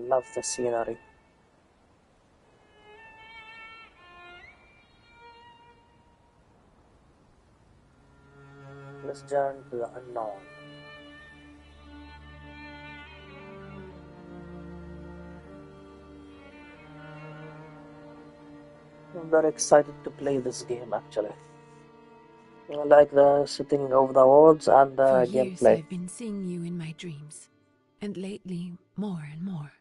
Love the scenery. Let's journey to the unknown. I'm very excited to play this game actually. I like the sitting over the worlds and For the years gameplay. I've been seeing you in my dreams, and lately more and more.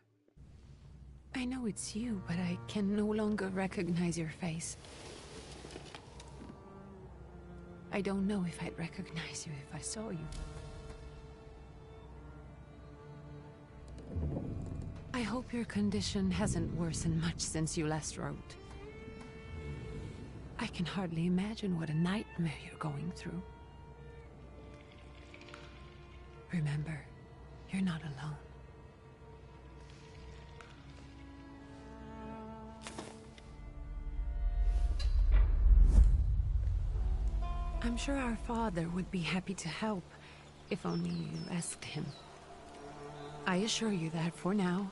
I know it's you, but I can no longer recognize your face. I don't know if I'd recognize you if I saw you. I hope your condition hasn't worsened much since you last wrote. I can hardly imagine what a nightmare you're going through. Remember, you're not alone. I'm sure our father would be happy to help, if only you asked him. I assure you that for now,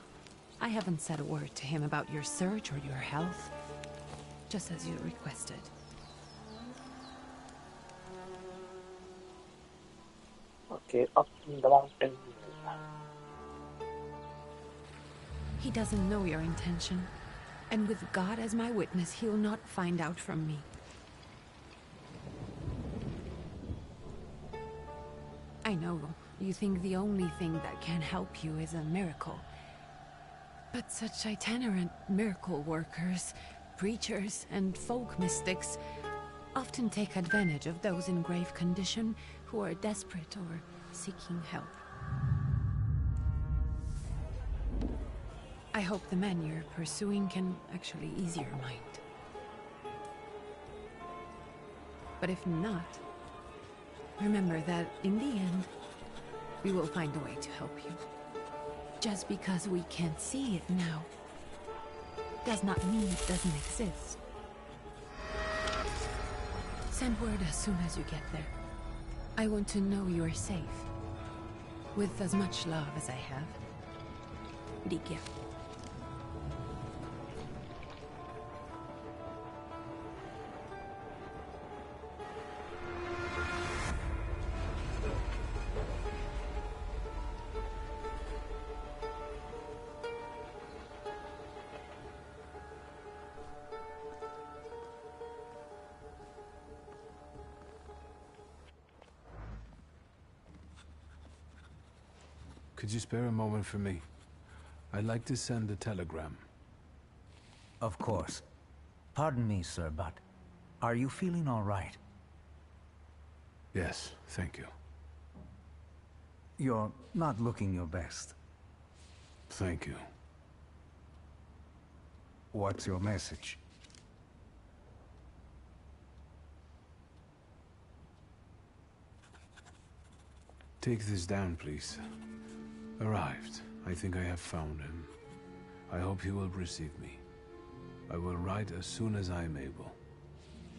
I haven't said a word to him about your search or your health, just as you requested. Okay, up in the mountain. He doesn't know your intention, and with God as my witness, he'll not find out from me. I know, you think the only thing that can help you is a miracle. But such itinerant miracle workers, preachers, and folk mystics often take advantage of those in grave condition who are desperate or seeking help. I hope the man you're pursuing can actually ease your mind. But if not, remember that in the end, we will find a way to help you. Just because we can't see it now does not mean it doesn't exist. Send word as soon as you get there. I want to know you are safe. With as much love as I have. Ligia. Could you spare a moment for me? I'd like to send a telegram. Of course. Pardon me, sir, but are you feeling all right? Yes, thank you. You're not looking your best. Thank you. What's your message? Take this down, please. Arrived. I think I have found him. I hope he will receive me. I will write as soon as I am able.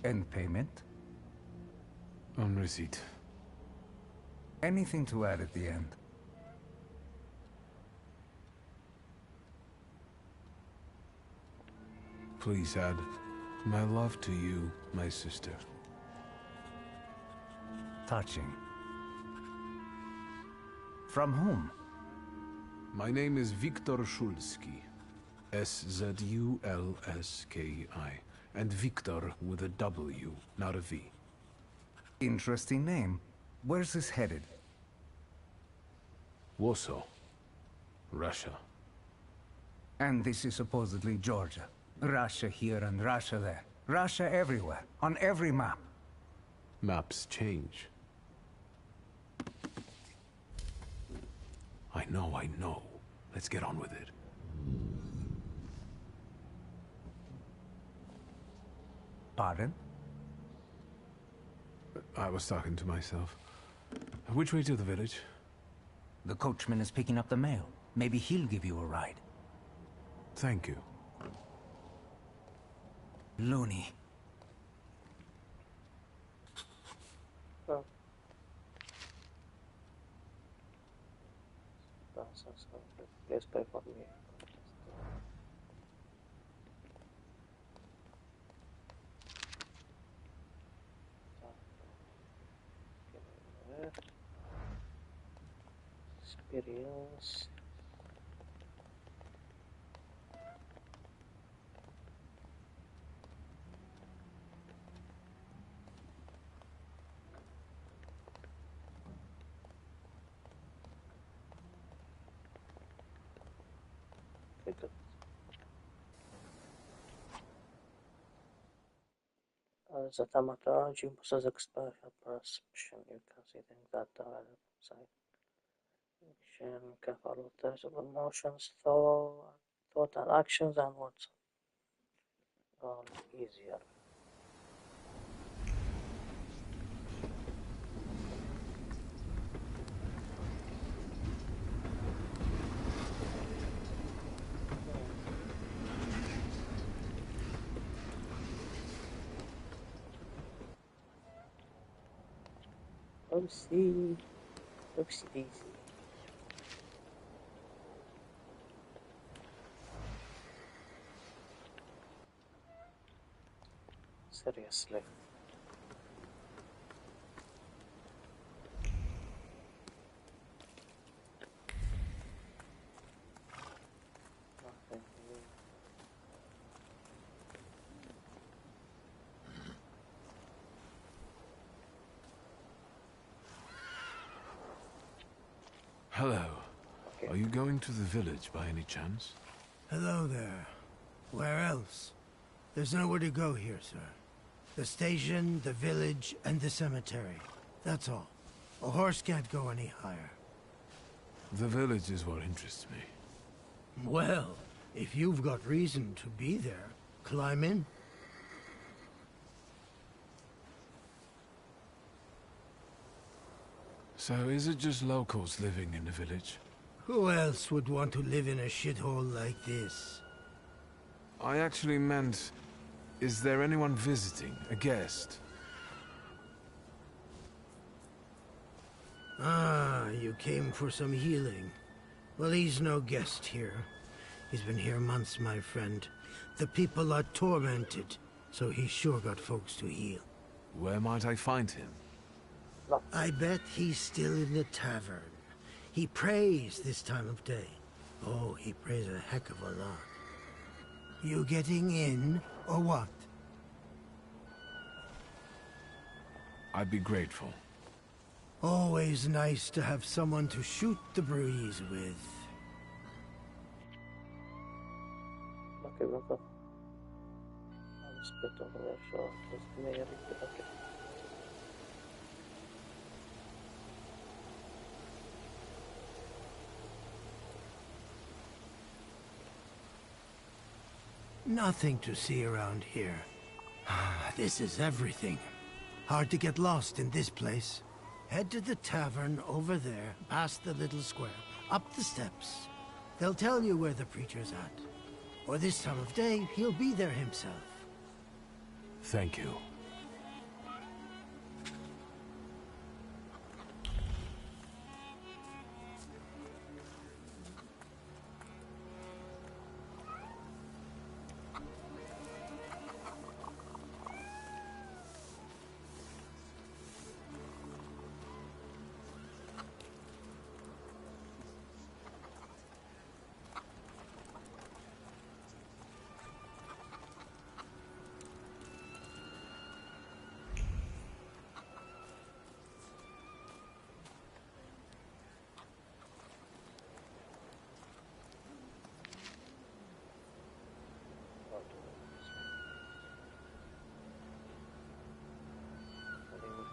And payment? On receipt. Anything to add at the end? Please add, my love to you, my sister. Touching. From whom? My name is Viktor Szulski. S-Z-U-L-S-K-I. And Viktor with a W, not a V. Interesting name. Where's this headed? Warsaw. Russia. And this is supposedly Georgia. Russia here and Russia there. Russia everywhere, on every map. Maps change. I know. Let's get on with it. Pardon? I was talking to myself. Which way to the village? The coachman is picking up the mail. Maybe he'll give you a ride. Thank you. Loony. Oh. Please pay for me. Experience. Okay, good. As a Thaumaturge, you possess expert perception. You can see things that develop inside. Action can follow trace of emotions, thought and actions, and what's all easier. Oopsie, oopsie daisy. Seriously. Nothing new. Hello. Okay. Are you going to the village by any chance? Hello there. Where else? There's nowhere to go here, sir. The station, the village, and the cemetery. That's all. A horse can't go any higher. The village is what interests me. Well, if you've got reason to be there, climb in. So is it just locals living in the village? Who else would want to live in a shithole like this? I actually meant, is there anyone visiting, a guest? Ah, you came for some healing. Well, he's no guest here. He's been here months, my friend. The people are tormented, so he's sure got folks to heal. Where might I find him? I bet he's still in the tavern. He prays this time of day. Oh, he prays a heck of a lot. You getting in, or what? I'd be grateful. Always nice to have someone to shoot the breeze with. Okay, we'll go. I'll just get over there, so just give me a little. Okay. Nothing to see around here. This is everything. Hard to get lost in this place. Head to the tavern over there, past the little square, up the steps. They'll tell you where the preacher's at. Or this time of day, he'll be there himself. Thank you.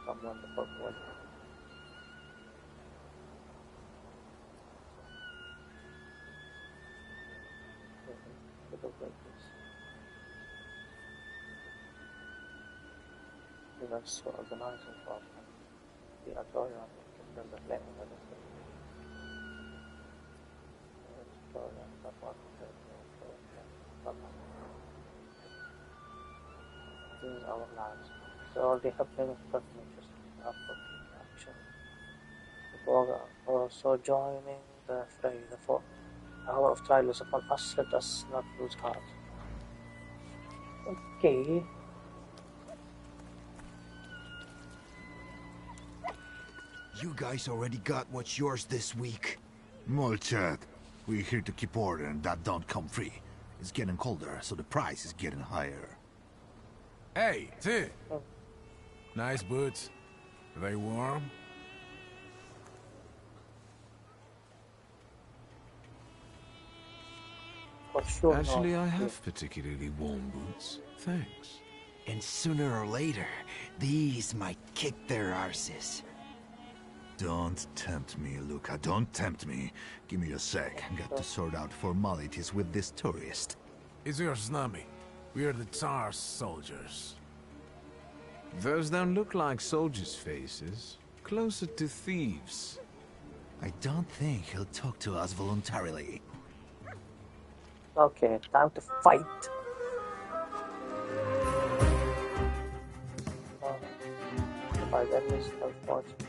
Come wonderful one. Look like this. That's organizing problem. The auditorium does the planning of the auditorium, that one. This is our lives. So already happening, but we just output action. Before also joining the fray, the four. Hour of trial is upon us, let us not lose heart. Okay. You guys already got what's yours this week. Molchad, we're here to keep order and that don't come free. It's getting colder, so the price is getting higher. Hey, T! Nice boots. Are they warm? For sure. Actually, no. I have particularly warm boots. Thanks. And sooner or later, these might kick their arses. Don't tempt me, Luca. Don't tempt me. Give me a sec. Got to sort out formalities with this tourist. It's your snummy. We are the Tsar's soldiers. Those don't look like soldiers' faces. Closer to thieves. I don't think he'll talk to us voluntarily. Okay, time to fight. By that is unfortunate.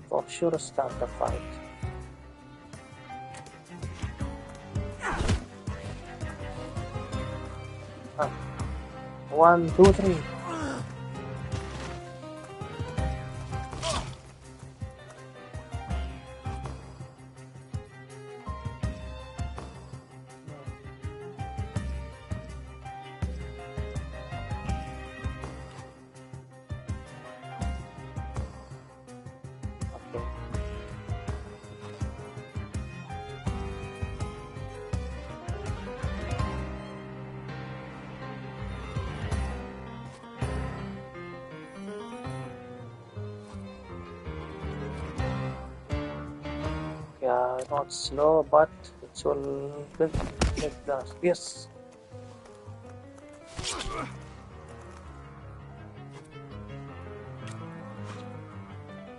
For sure, start the fight. Ah. 1, 2, 3. Yeah, not slow, but it will make the yes.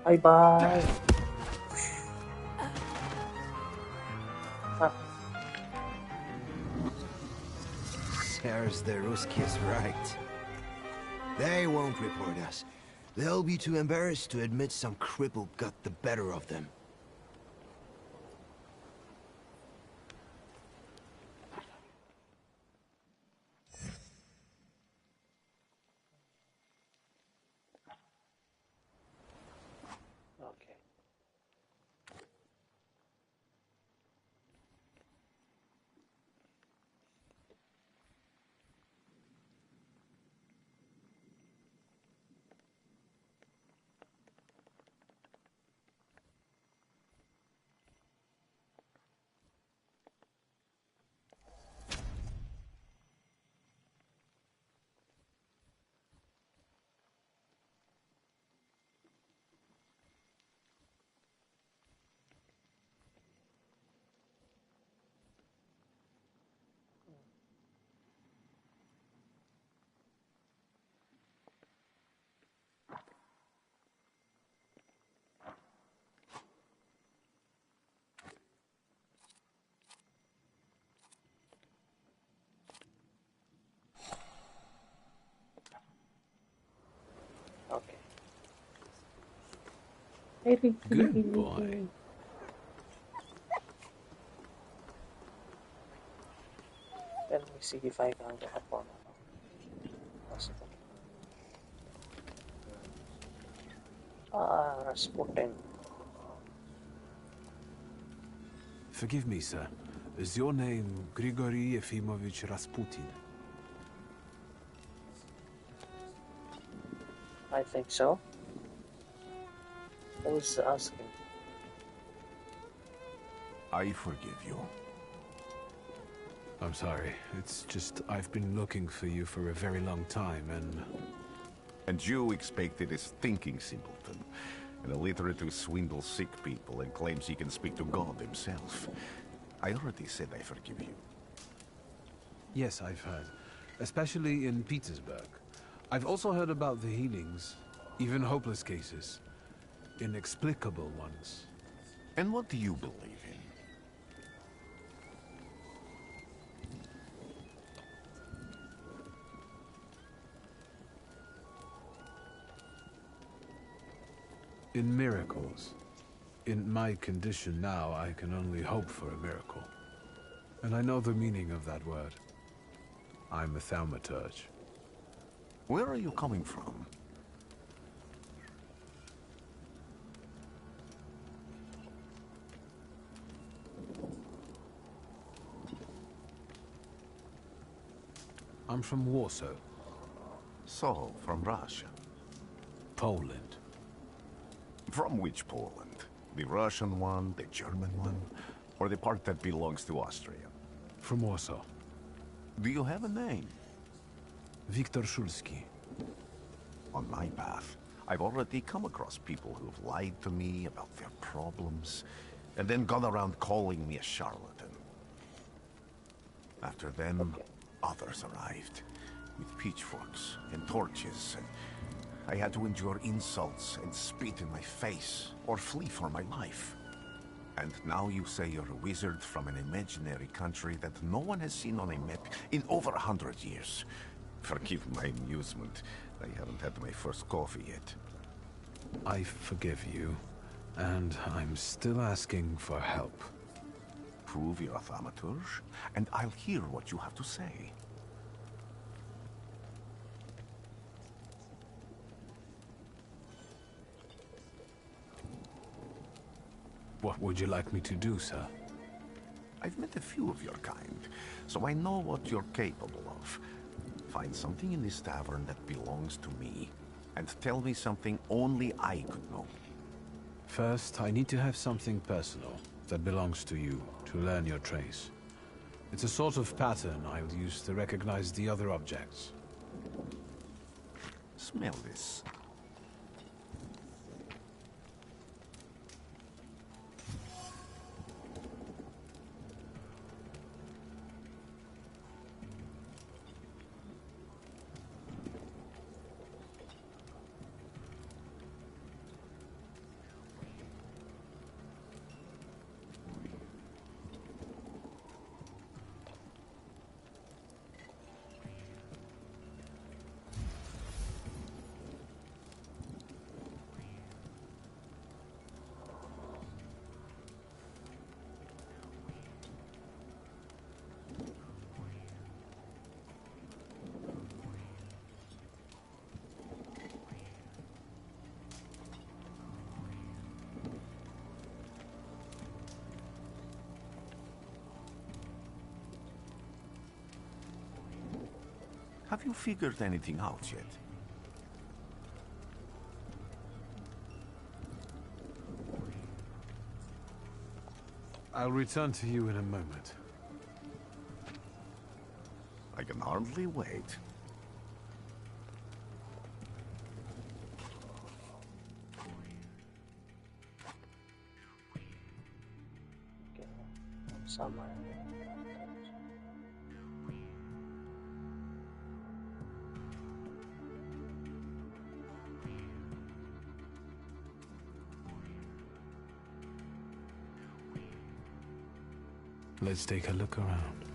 Bye bye. There's the Ruskies right. They won't report us. They'll be too embarrassed to admit some cripple got the better of them. Okay. Okay. Good boy. Let me see if I can go up or not. Possible. Rasputin. Forgive me, sir. Is your name Grigory Yefimovich Rasputin? I think so. Who's asking? I forgive you. I'm sorry. It's just I've been looking for you for a very long time, and... And you expected a thinking simpleton, an illiterate who swindles sick people and claims he can speak to God himself. I already said I forgive you. Yes, I've heard. Especially in Petersburg. I've also heard about the healings, even hopeless cases. Inexplicable ones. And what do you believe in? In miracles. In my condition now, I can only hope for a miracle. And I know the meaning of that word. I'm a Thaumaturge. Where are you coming from? I'm from Warsaw, So, from Russia. Poland. From which Poland? The Russian one, the German one, or the part that belongs to Austria? From Warsaw. Do you have a name? Wiktor Szulski. On my path, I've already come across people who've lied to me about their problems, and then gone around calling me a charlatan. After them, others arrived, with pitchforks and torches, and I had to endure insults and spit in my face, or flee for my life. And now you say you're a wizard from an imaginary country that no one has seen on a map in over 100 years. Forgive my amusement. I haven't had my first coffee yet. I forgive you, and I'm still asking for help. Prove you're a Thaumaturge, and I'll hear what you have to say. What would you like me to do, sir? I've met a few of your kind, so I know what you're capable of. Find something in this tavern that belongs to me, and tell me something only I could know. First, I need to have something personal that belongs to you to learn your trace. It's a sort of pattern I'll use to recognize the other objects. Smell this. Have you figured anything out yet? I'll return to you in a moment. I can hardly wait. Okay. Somewhere. Let's take a look around.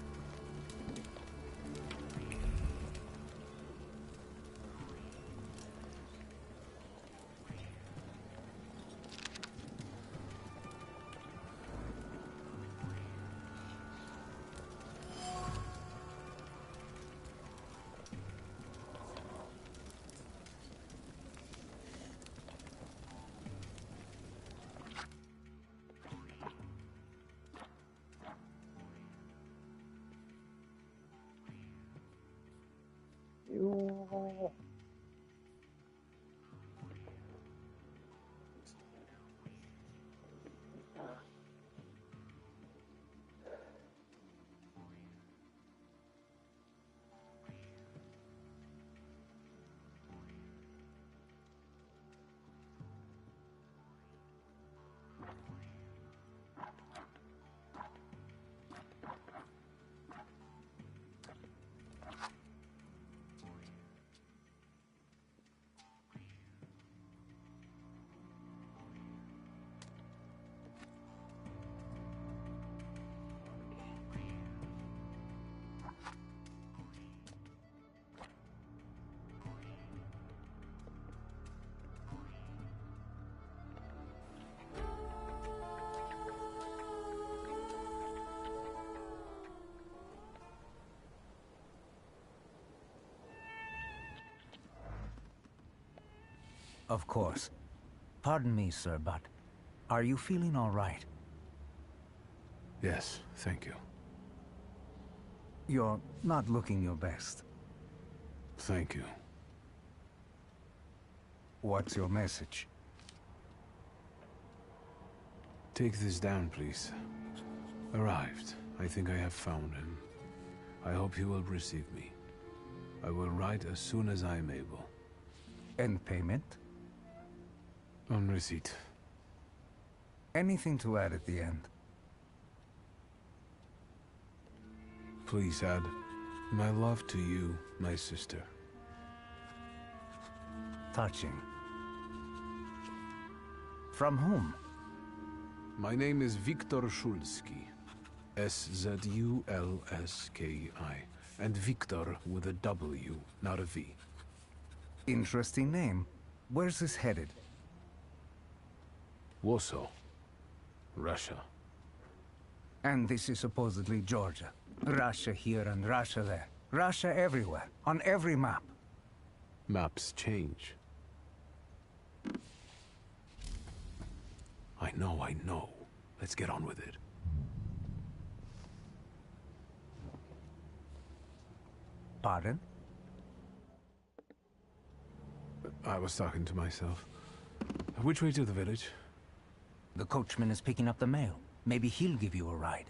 Of course. Pardon me, sir, but are you feeling all right? Yes, thank you. You're not looking your best. Thank you. What's your message? Take this down, please. Arrived. I think I have found him. I hope he will receive me. I will write as soon as I am able. And payment? On receipt. Anything to add at the end? Please add my love to you, my sister. Touching. From whom? My name is Viktor Szulski. S-Z-U-L-S-K-I. And Viktor with a W, not a V. Interesting name. Where's this headed? Warsaw. Russia. And this is supposedly Georgia. Russia here and Russia there. Russia everywhere, on every map. Maps change. I know. Let's get on with it. Pardon? I was talking to myself. Which way to the village? The coachman is picking up the mail. Maybe he'll give you a ride.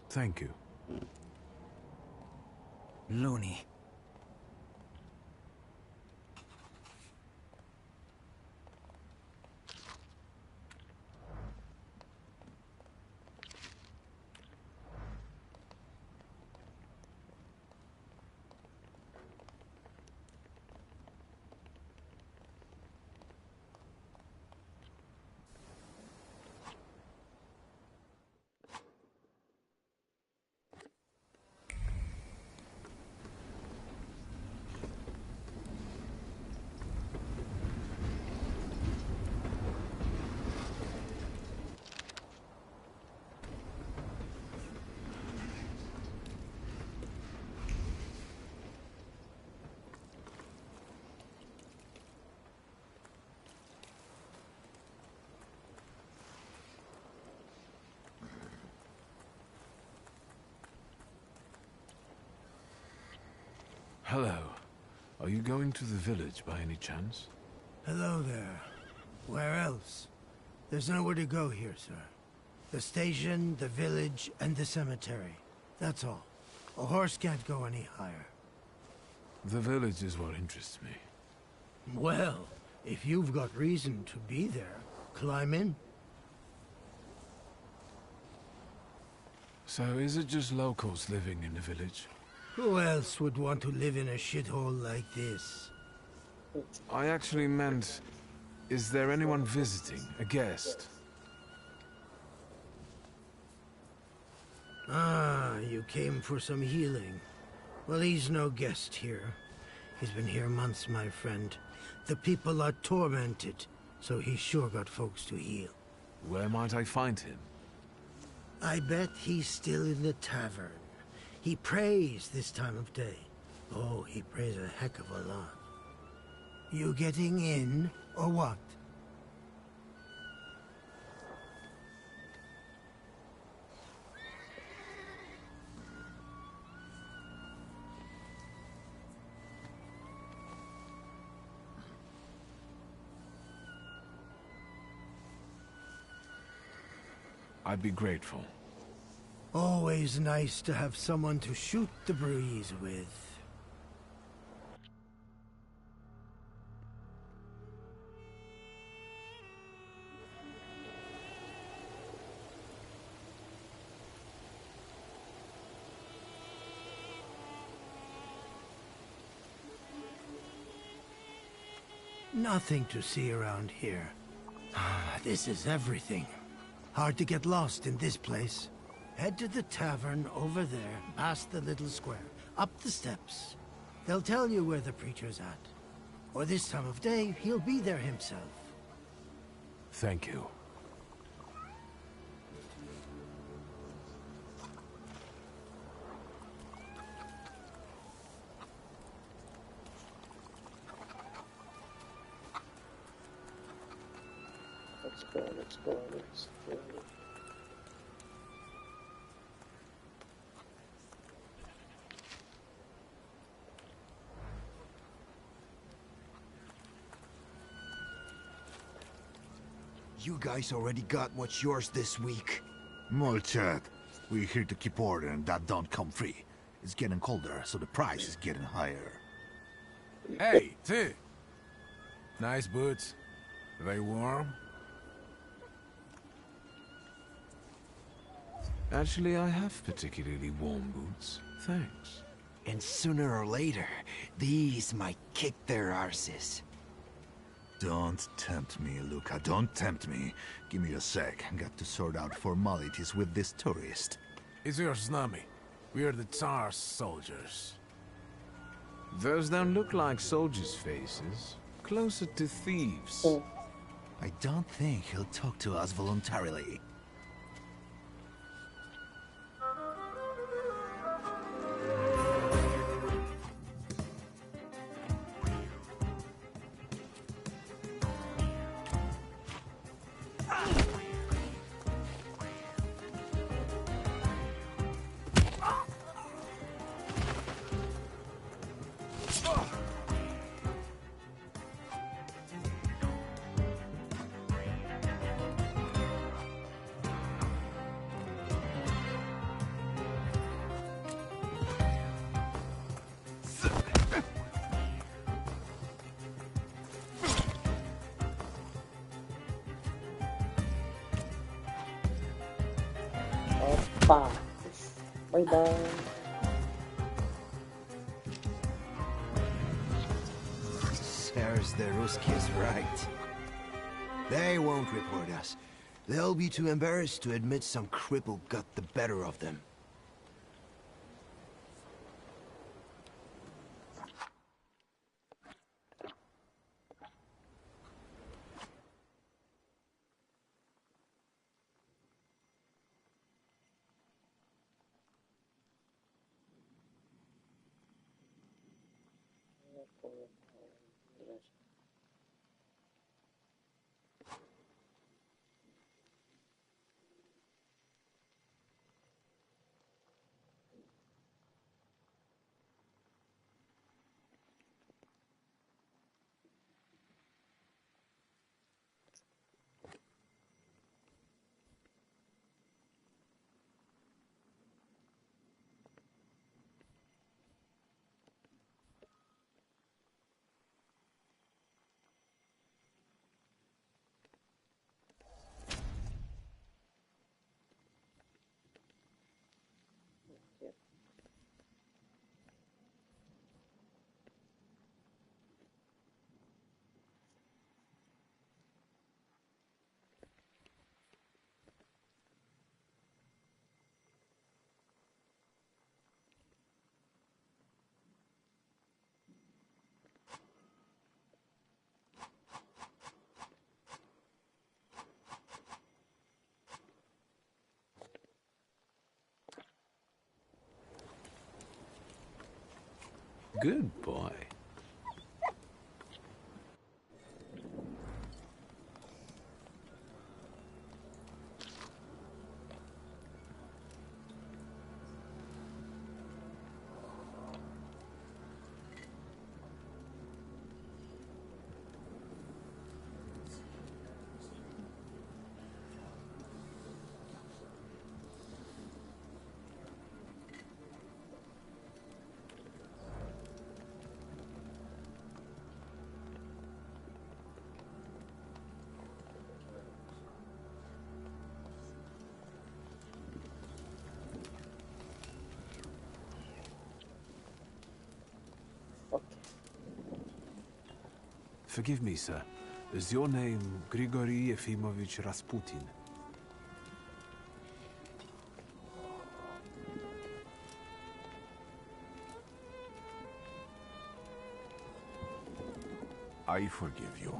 Thank you. Loony. Hello. Are you going to the village by any chance? Hello there. Where else? There's nowhere to go here, sir. The station, the village, and the cemetery. That's all. A horse can't go any higher. The village is what interests me. Well, if you've got reason to be there, climb in. So is it just locals living in the village? Who else would want to live in a shithole like this? I actually meant, is there anyone visiting? A guest? Ah, you came for some healing. Well, he's no guest here. He's been here months, my friend. The people are tormented, so he's sure got folks to heal. Where might I find him? I bet he's still in the tavern. He prays this time of day. Oh, he prays a heck of a lot. You getting in, or what? I'd be grateful. Always nice to have someone to shoot the breeze with. Nothing to see around here. This is everything. Hard to get lost in this place. Head to the tavern over there, past the little square, up the steps. They'll tell you where the preacher's at. Or this time of day, he'll be there himself. Thank you. let's go, let's go, let's go. You guys already got what's yours this week. Molchat, we're here to keep order and that don't come free. It's getting colder, so the price is getting higher. Hey, T! Nice boots. Are they warm? Actually, I have particularly warm boots. Thanks. And sooner or later, these might kick their arses. Don't tempt me, Luca. Don't tempt me. Give me a sec. I got to sort out formalities with this tourist. It's your snummy. We are the Tsar's soldiers. Those don't look like soldiers' faces. Closer to thieves. I don't think he'll talk to us voluntarily. Opa! Bye bye! Serves the Ruskies right. They won't report us. They'll be too embarrassed to admit some cripple got the better of them. Good boy. Forgive me, sir. Is your name Grigory Yefimovich Rasputin? I forgive you.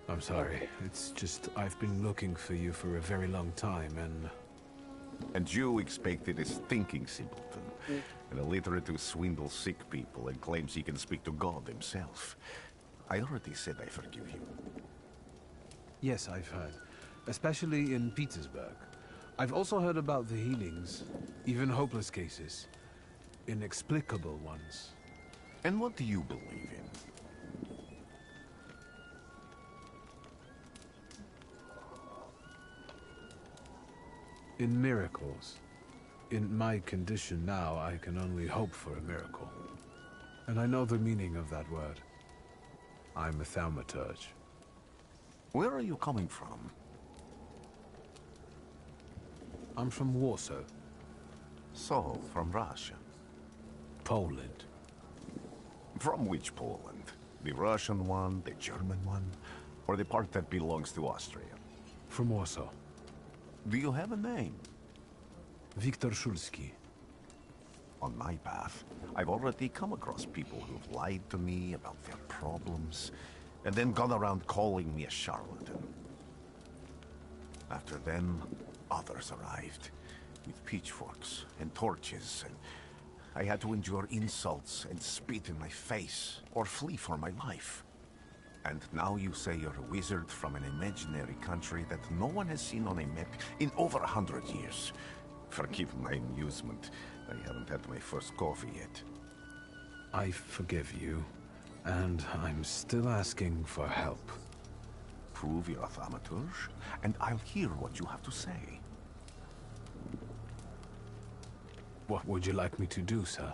I'm sorry. It's just I've been looking for you for a very long time, and... And you expected a thinking simpleton, an illiterate who swindles sick people and claims he can speak to God himself. I already said I forgive you. Yes, I've heard. Especially in Petersburg. I've also heard about the healings, even hopeless cases. Inexplicable ones. And what do you believe in? In miracles. In my condition now, I can only hope for a miracle. And I know the meaning of that word. I'm a Thaumaturge. Where are you coming from? I'm from Warsaw, So, from Russia. Poland. From which Poland? The Russian one, the German one, or the part that belongs to Austria? From Warsaw. Do you have a name? Wiktor Szulski. On my path, I've already come across people who've lied to me about their problems, and then gone around calling me a charlatan. After them, others arrived, with pitchforks and torches, and I had to endure insults and spit in my face, or flee for my life. And now you say you're a wizard from an imaginary country that no one has seen on a map in over 100 years. Forgive my amusement. I haven't had my first coffee yet. I forgive you, and I'm still asking for help. Prove you're a Thaumaturge, and I'll hear what you have to say. What would you like me to do, sir?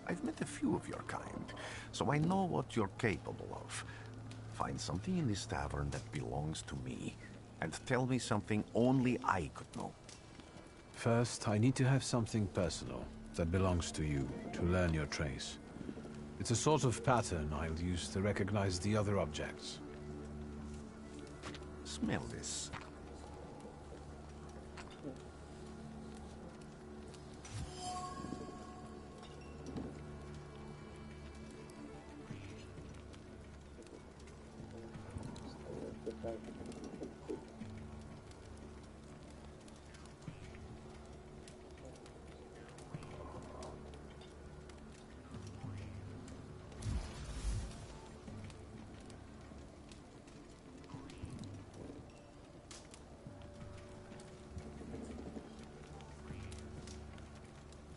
I've met a few of your kind, so I know what you're capable of. Find something in this tavern that belongs to me, and tell me something only I could know. First, I need to have something personal that belongs to you to learn your trace. It's a sort of pattern I'll use to recognize the other objects. Smell this.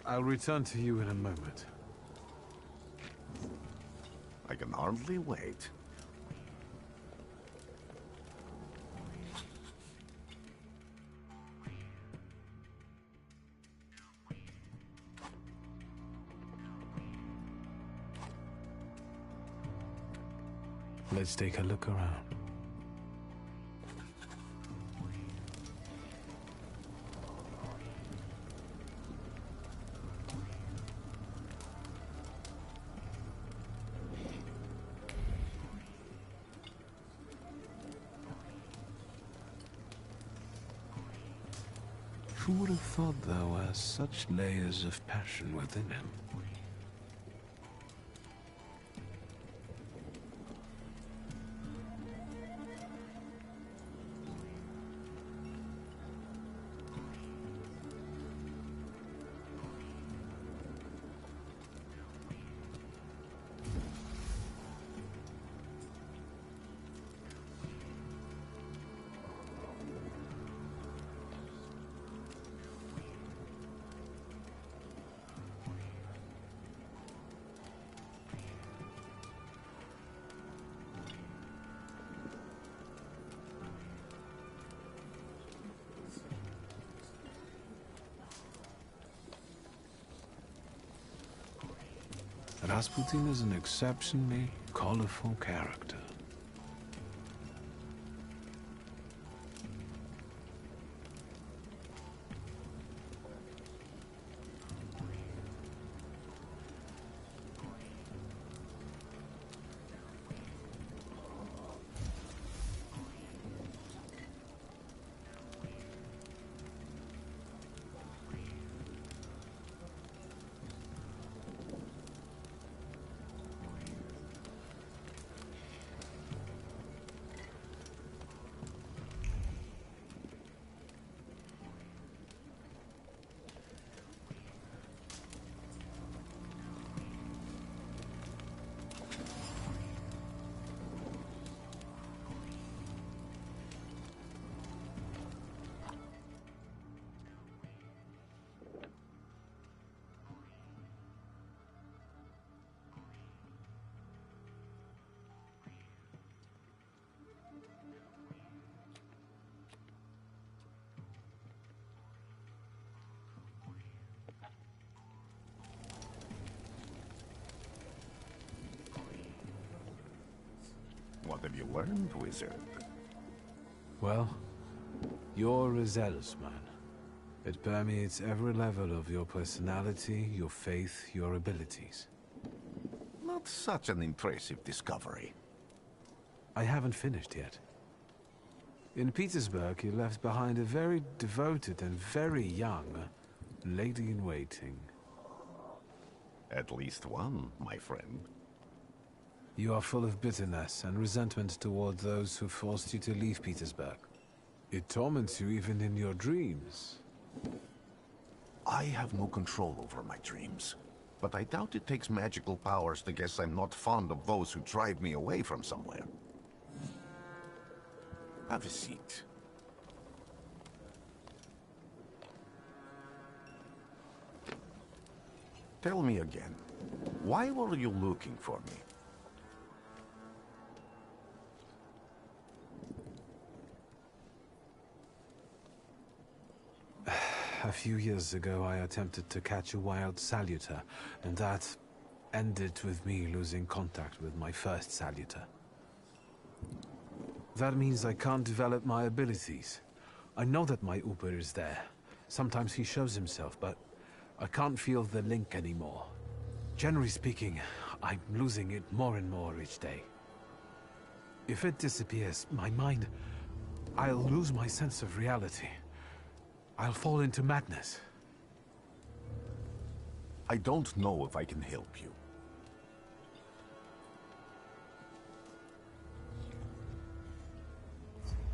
I'll return to you in a moment. I can hardly wait. Let's take a look around. Who would have thought there were such layers of passion within him? Rasputin is an exceptionally colorful character. you learned, wizard? Well, you're a zealous man. It permeates every level of your personality, your faith, your abilities. Not such an impressive discovery. I haven't finished yet. In Petersburg, you left behind a very devoted and very young lady-in-waiting. At least one, my friend. You are full of bitterness and resentment toward those who forced you to leave Petersburg. It torments you even in your dreams. I have no control over my dreams, but I doubt it takes magical powers to guess I'm not fond of those who drive me away from somewhere. Have a seat. Tell me again, why were you looking for me? A few years ago, I attempted to catch a wild saluter, and that ended with me losing contact with my first saluter. That means I can't develop my abilities. I know that my Uber is there. Sometimes he shows himself, but I can't feel the link anymore. Generally speaking, I'm losing it more and more each day. If it disappears, my mind... I'll lose my sense of reality. I'll fall into madness. I don't know if I can help you.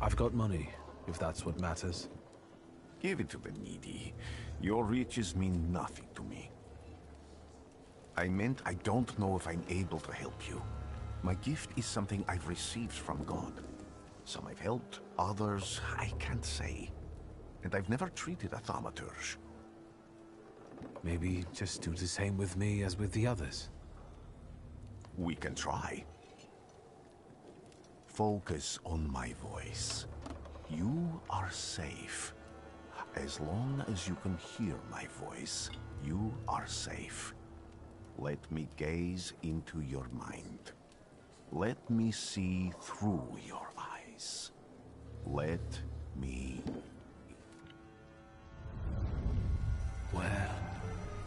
I've got money, if that's what matters. Give it to the needy. Your riches mean nothing to me. I meant I don't know if I'm able to help you. My gift is something I've received from God. Some I've helped, others I can't say. And I've never treated a Thaumaturge. Maybe just do the same with me as with the others. We can try. Focus on my voice. You are safe. As long as you can hear my voice, you are safe. Let me gaze into your mind. Let me see through your eyes. Let me...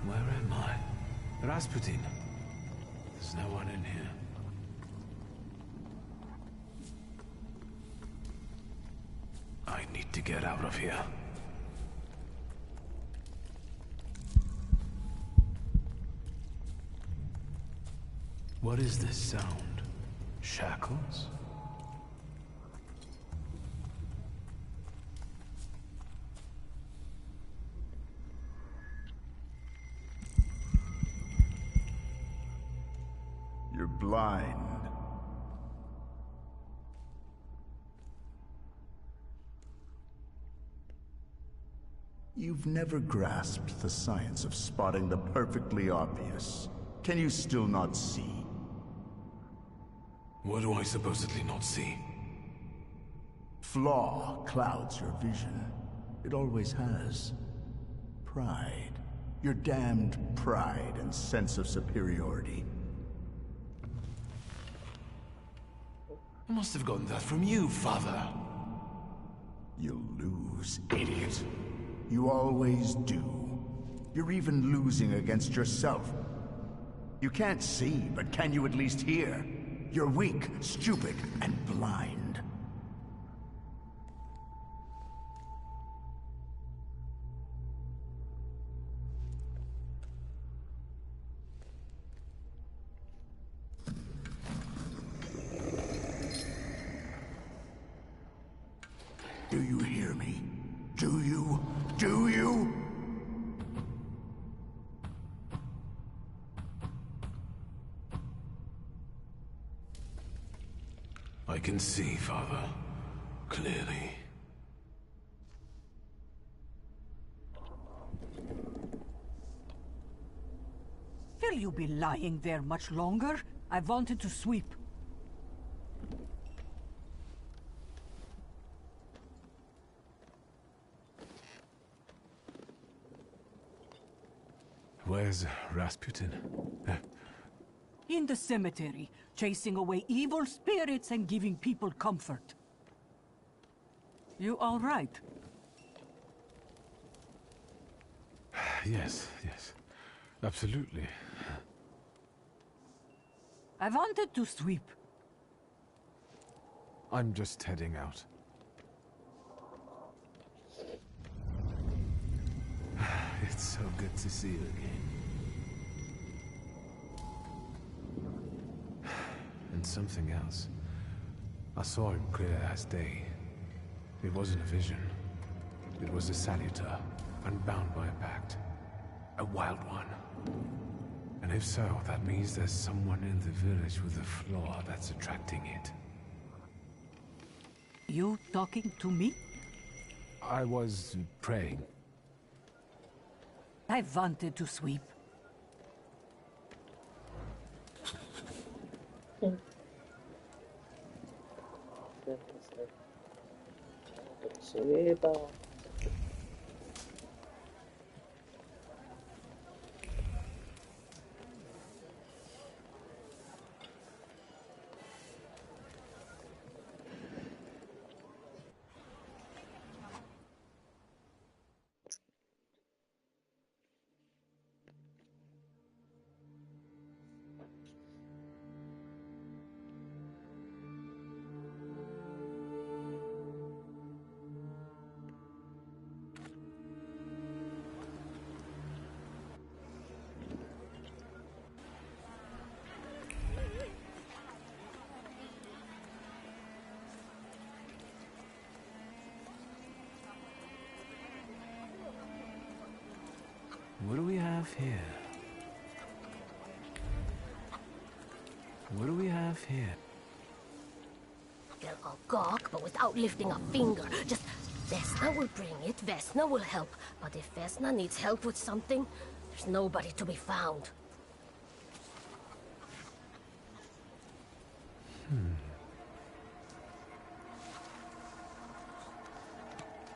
Where am I? Rasputin. There's no one in here. I need to get out of here. What is this sound? Shackles? You're blind. You've never grasped the science of spotting the perfectly obvious. Can you still not see? What do I supposedly not see? Flaw clouds your vision. It always has. Pride. Your damned pride and sense of superiority. I must have gotten that from you, Father. You'll lose, idiot. You always do. You're even losing against yourself. You can't see, but can you at least hear? You're weak, stupid, and blind. Do you hear me? Do you? Do you? I can see, Father. Clearly. Will you be lying there much longer? I wanted to sweep. Where's Rasputin? In the cemetery, chasing away evil spirits and giving people comfort. You all right? Yes, yes. Absolutely. I wanted to sweep. I'm just heading out. It's so good to see you again. And something else. I saw him clear as day. It wasn't a vision. It was a saluter, unbound by a pact. A wild one. And if so, that means there's someone in the village with a flaw that's attracting it. You talking to me? I was praying. I wanted to sweep. What do we have here? What do we have here? They'll all gawk, but without lifting a finger. Just, Vesna will bring it, Vesna will help. But if Vesna needs help with something, there's nobody to be found.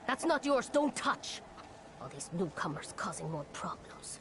That's not yours, don't touch! All these newcomers causing more problems.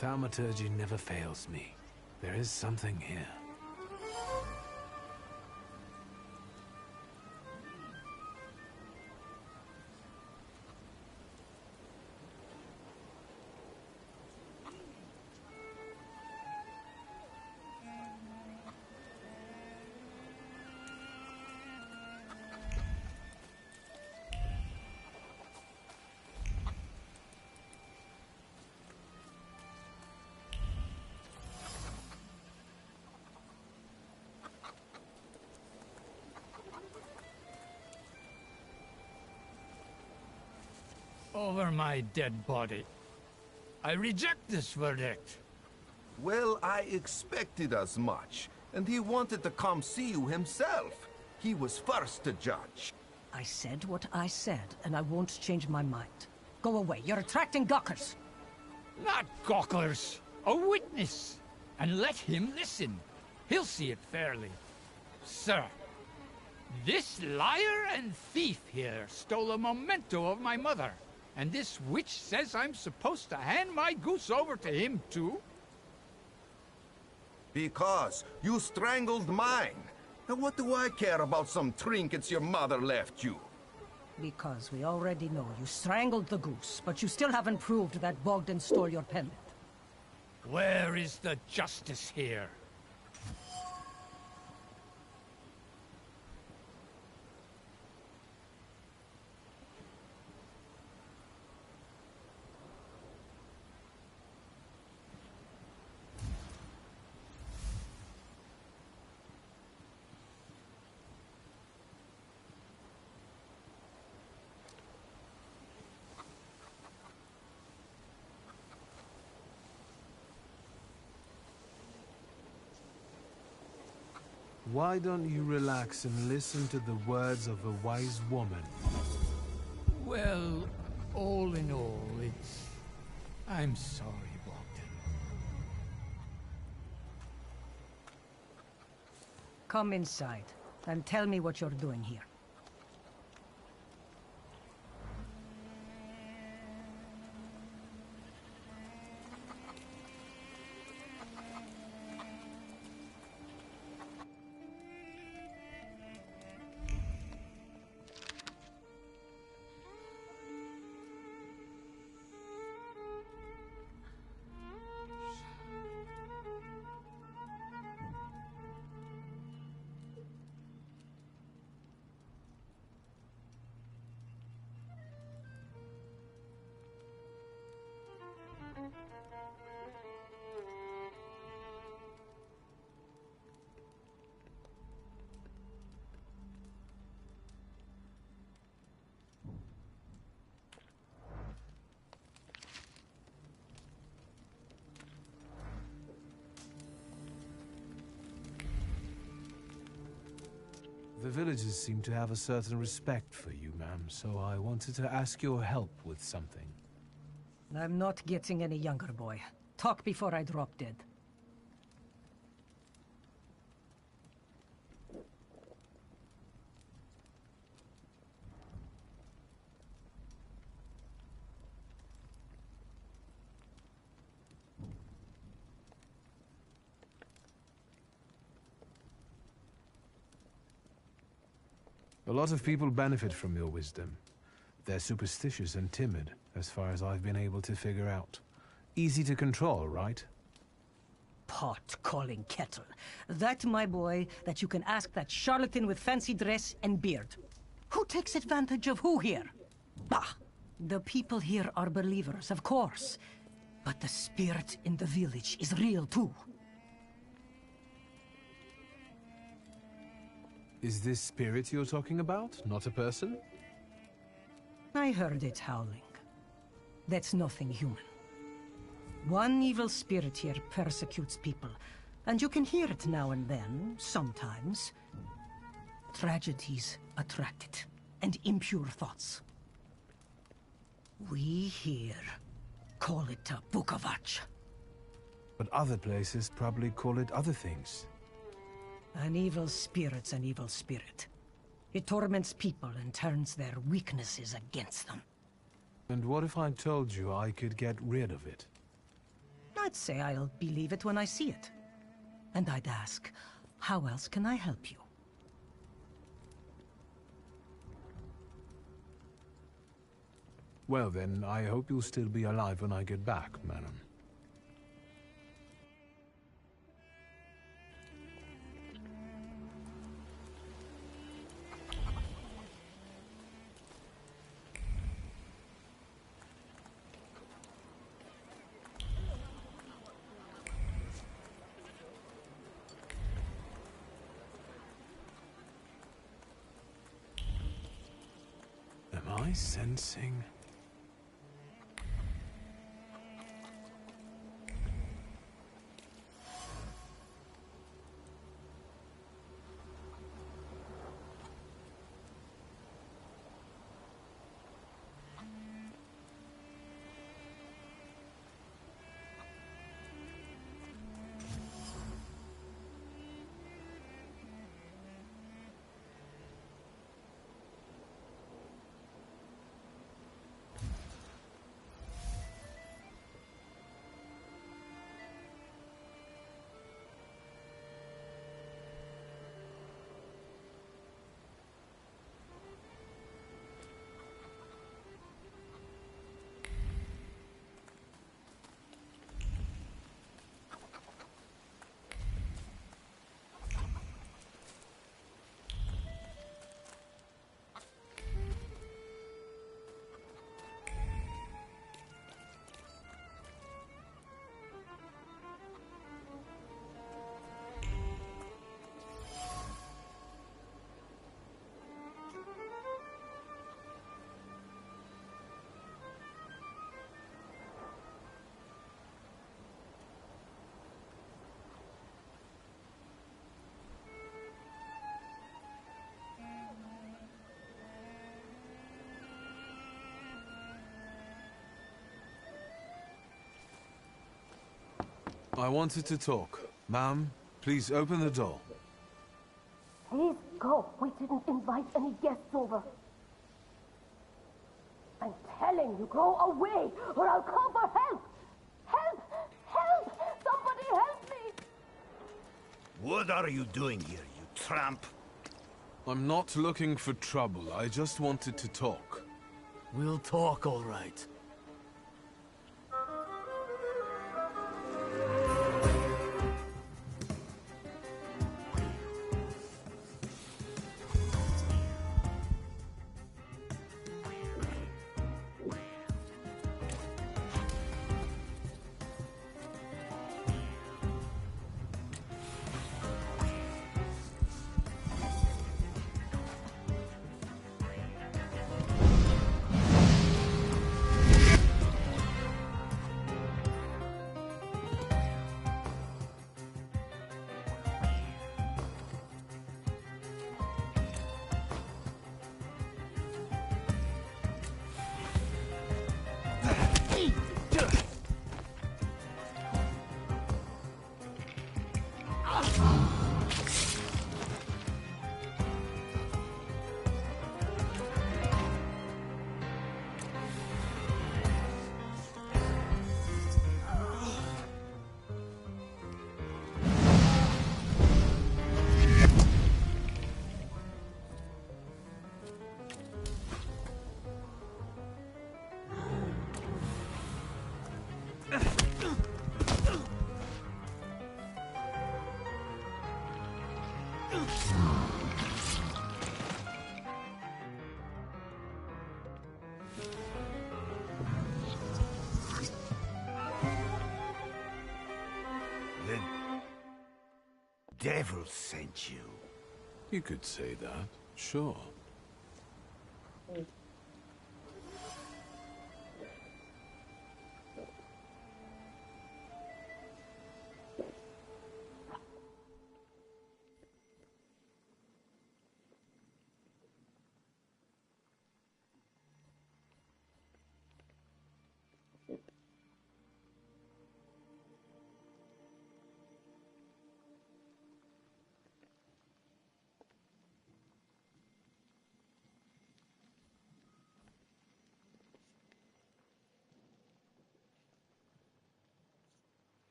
Thaumaturge never fails me. There is something here. over my dead body. I reject this verdict. Well, I expected as much. And he wanted to come see you himself. He was first to judge. I said what I said, and I won't change my mind. Go away. You're attracting gawkers. Not gawkers. A witness. And let him listen. He'll see it fairly. Sir, this liar and thief here stole a memento of my mother. And this witch says I'm supposed to hand my goose over to him too? Because you strangled mine. And what do I care about some trinkets your mother left you? Because we already know you strangled the goose, but you still haven't proved that Bogdan stole your pendant. Where is the justice here? Why don't you relax and listen to the words of a wise woman? Well, all in all, I'm sorry, Bogdan. Come inside, and tell me what you're doing here. The villagers seem to have a certain respect for you, ma'am, so I wanted to ask your help with something. I'm not getting any younger, boy. Talk before I drop dead. A lot of people benefit from your wisdom. They're superstitious and timid, as far as I've been able to figure out. Easy to control, right? Pot calling kettle. That, my boy, that you can ask that charlatan with fancy dress and beard. Who takes advantage of who here? Bah! The people here are believers, of course. But the spirit in the village is real too. Is this spirit you're talking about, not a person? I heard it howling. That's nothing human. One evil spirit here persecutes people, and you can hear it now and then, sometimes. Tragedies attract it, and impure thoughts. We here call it a Bukovac. But other places probably call it other things. An evil spirit's an evil spirit. It torments people and turns their weaknesses against them. And what if I told you I could get rid of it? I'd say I'll believe it when I see it. And I'd ask, how else can I help you? Well then, I hope you'll still be alive when I get back, madam. Am I sensing? I wanted to talk. Ma'am, please open the door. Please go. We didn't invite any guests over. I'm telling you, go away, or I'll call for help! Help! Help! Somebody help me! What are you doing here, you tramp? I'm not looking for trouble. I just wanted to talk. We'll talk, all right. The devil sent you. You could say that, sure. Okay.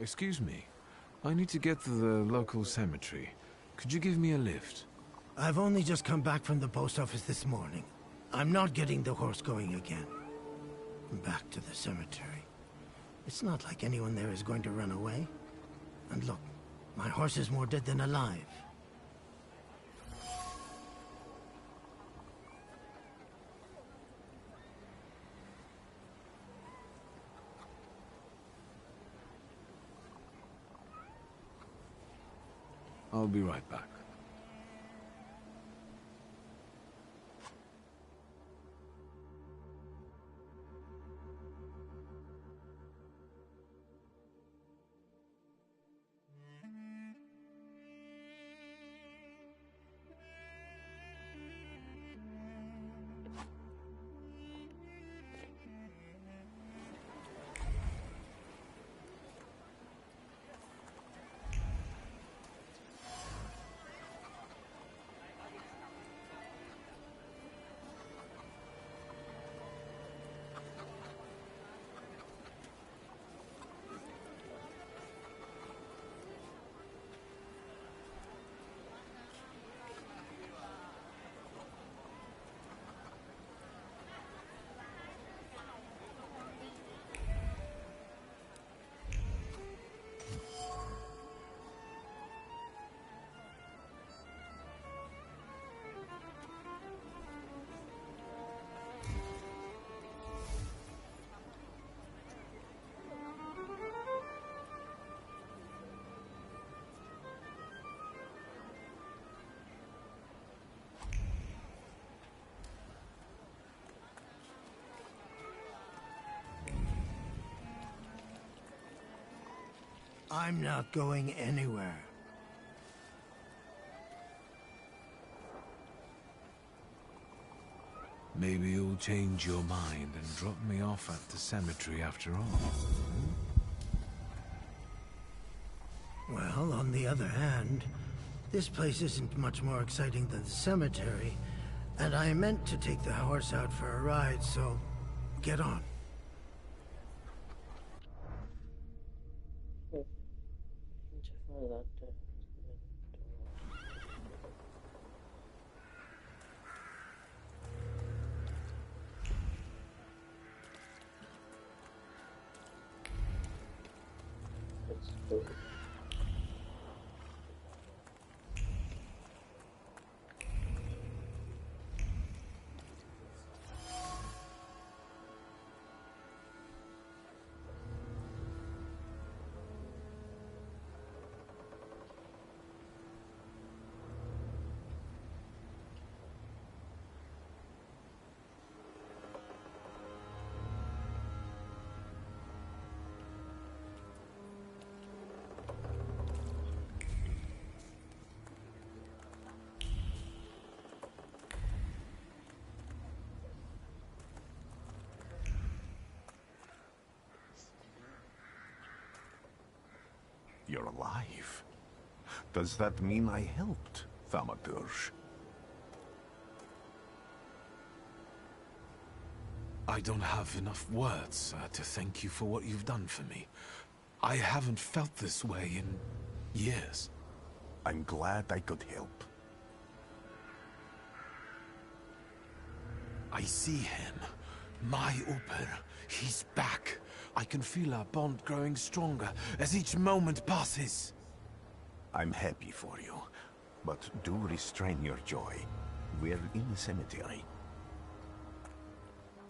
Excuse me. I need to get to the local cemetery. Could you give me a lift? I've only just come back from the post office this morning. I'm not getting the horse going again. Back to the cemetery. It's not like anyone there is going to run away. And look, my horse is more dead than alive. I'll be right back. I'm not going anywhere. Maybe you'll change your mind and drop me off at the cemetery after all. Well, on the other hand, this place isn't much more exciting than the cemetery, and I meant to take the horse out for a ride, so get on. Definitely that. Let's go. You're alive. Does that mean I helped, Thaumaturge? I don't have enough words to thank you for what you've done for me. I haven't felt this way in years. I'm glad I could help. I see him. My Uper. He's back. I can feel our bond growing stronger as each moment passes. I'm happy for you, but do restrain your joy. We're in the cemetery.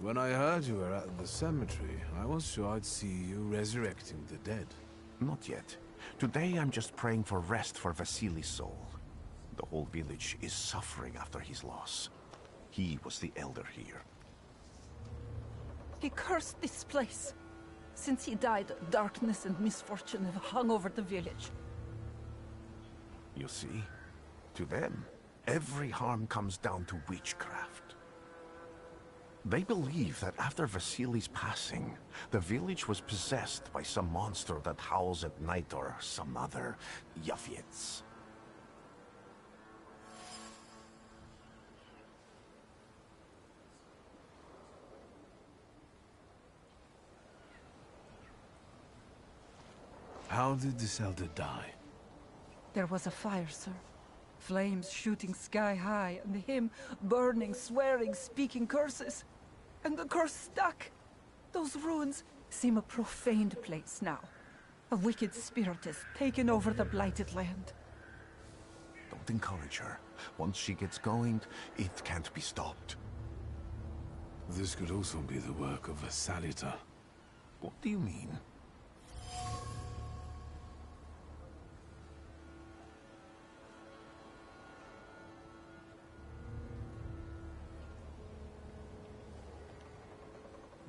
When I heard you were at the cemetery, I was sure I'd see you resurrecting the dead. Not yet. Today I'm just praying for rest for Vasily's soul. The whole village is suffering after his loss. He was the elder here. He cursed this place. Since he died, darkness and misfortune have hung over the village. You see? To them, every harm comes down to witchcraft. They believe that after Vasily's passing, the village was possessed by some monster that howls at night or some other Yafiets. How did this elder die? There was a fire, sir. Flames shooting sky high, and him burning, swearing, speaking curses. And the curse stuck. Those ruins seem a profaned place now. A wicked spirit has taken over the blighted land. Don't encourage her. Once she gets going, it can't be stopped. This could also be the work of a Salita. What do you mean?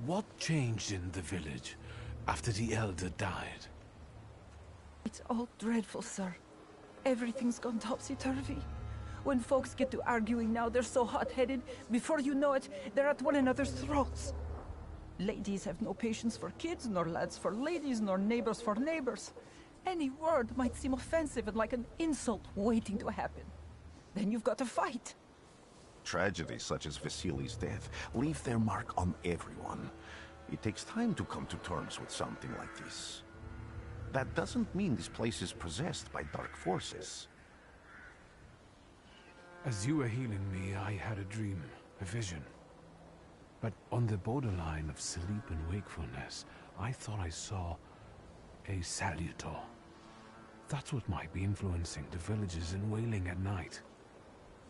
What changed in the village after the elder died? It's all dreadful, sir. Everything's gone topsy-turvy. When folks get to arguing now, they're so hot-headed, before you know it, they're at one another's throats. Ladies have no patience for kids, nor lads for ladies, nor neighbors for neighbors. Any word might seem offensive and like an insult waiting to happen. Then you've got to fight. Tragedies such as Vasily's death leave their mark on everyone. It takes time to come to terms with something like this. That doesn't mean this place is possessed by dark forces. As you were healing me, I had a dream, a vision. But on the borderline of sleep and wakefulness, I thought I saw a salutor. That's what might be influencing the villagers in Wailing at night.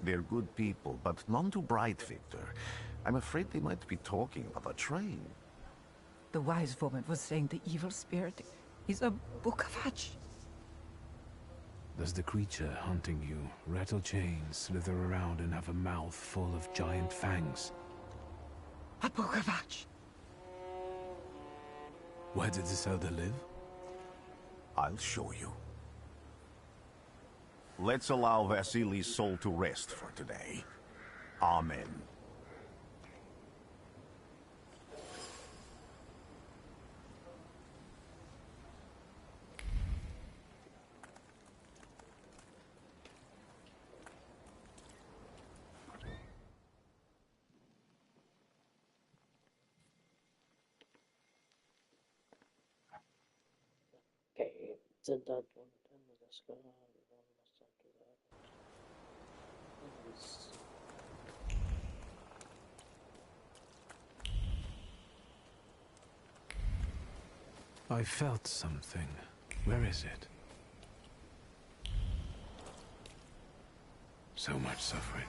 They're good people, but none too bright, Victor. I'm afraid they might be talking about a train. The wise woman was saying the evil spirit is a Bukavatch. Does the creature hunting you rattle chains, slither around, and have a mouth full of giant fangs? A Bukavatch. Where did this elder live? I'll show you. Let's allow Vasily's soul to rest for today. Amen. Okay, did that one. Then let's go. I felt something. Where is it? So much suffering.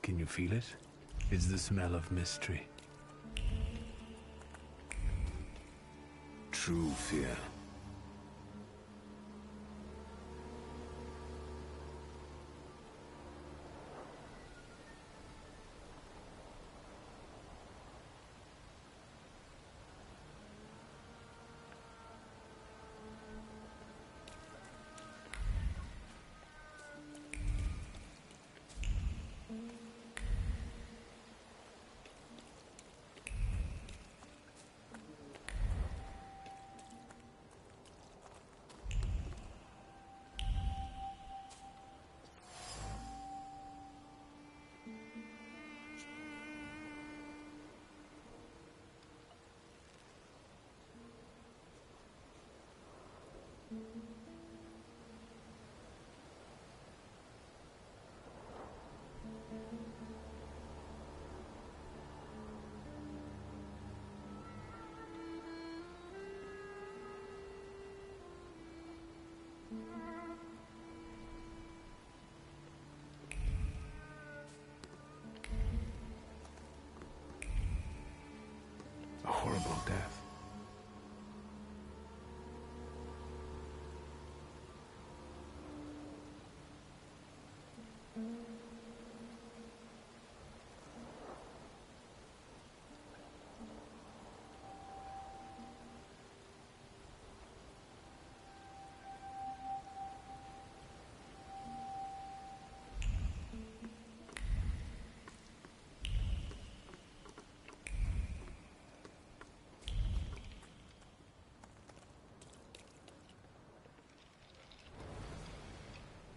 Can you feel it? It's the smell of mystery. True fear. A horrible death.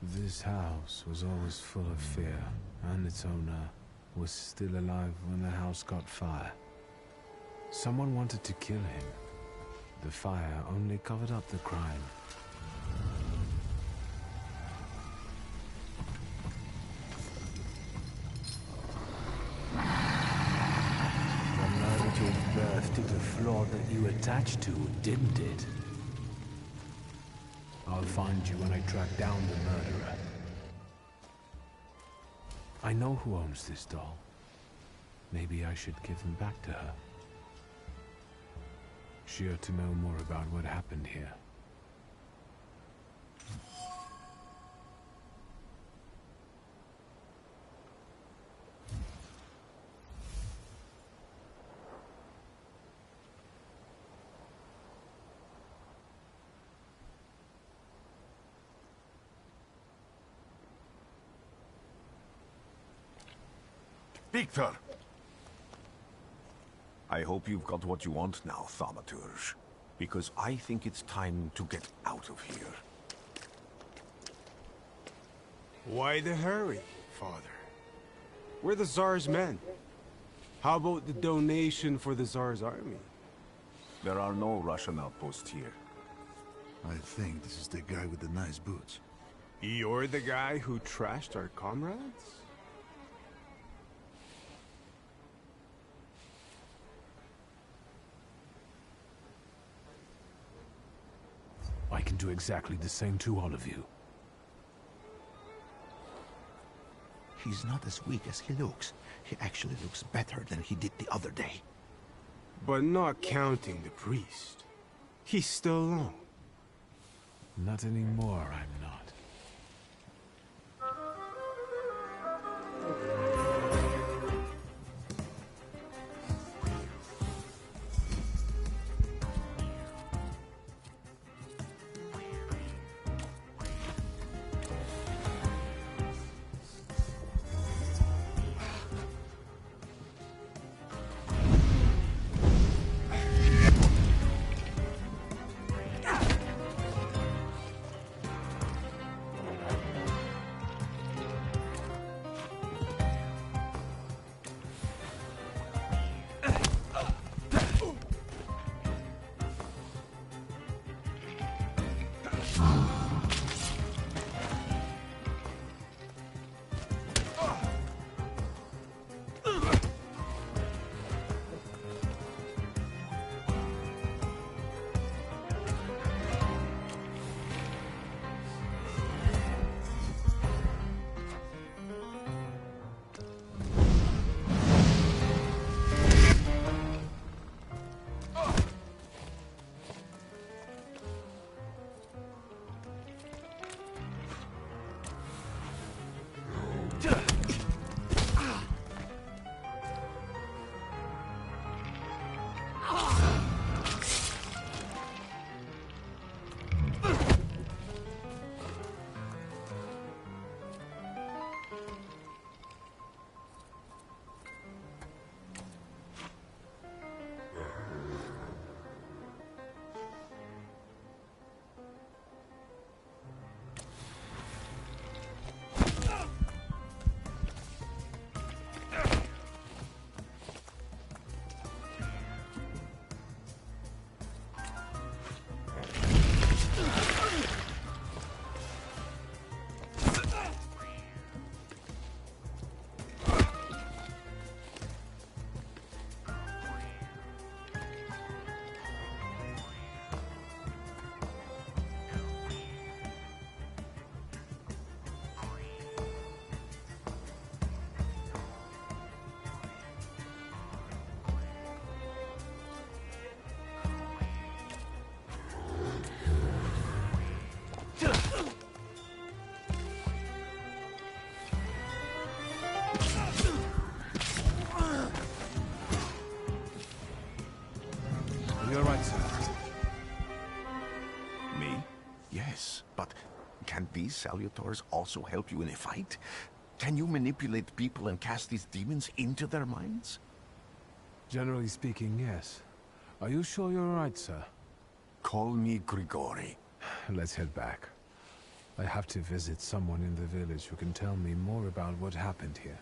This house was always full of fear, and its owner was still alive when the house caught fire. Someone wanted to kill him. The fire only covered up the crime. The night gave birth to the flaw that you attached to, didn't it? I'll find you when I track down the murderer. I know who owns this doll. Maybe I should give him back to her. She ought to know more about what happened here. Victor! I hope you've got what you want now, Thaumaturge. Because I think it's time to get out of here. Why the hurry, Father? We're the Tsar's men. How about the donation for the Tsar's army? There are no Russian outposts here. I think this is the guy with the nice boots. You're the guy who trashed our comrades? I can do exactly the same to all of you. He's not as weak as he looks. He actually looks better than he did the other day. But not counting the priest. He's still alone. Not anymore, I'm not. You're right, sir. Me? Yes, but can these salutors also help you in a fight? Can you manipulate people and cast these demons into their minds? Generally speaking, yes. Are you sure you're right, sir? Call me Grigori. Let's head back. I have to visit someone in the village who can tell me more about what happened here.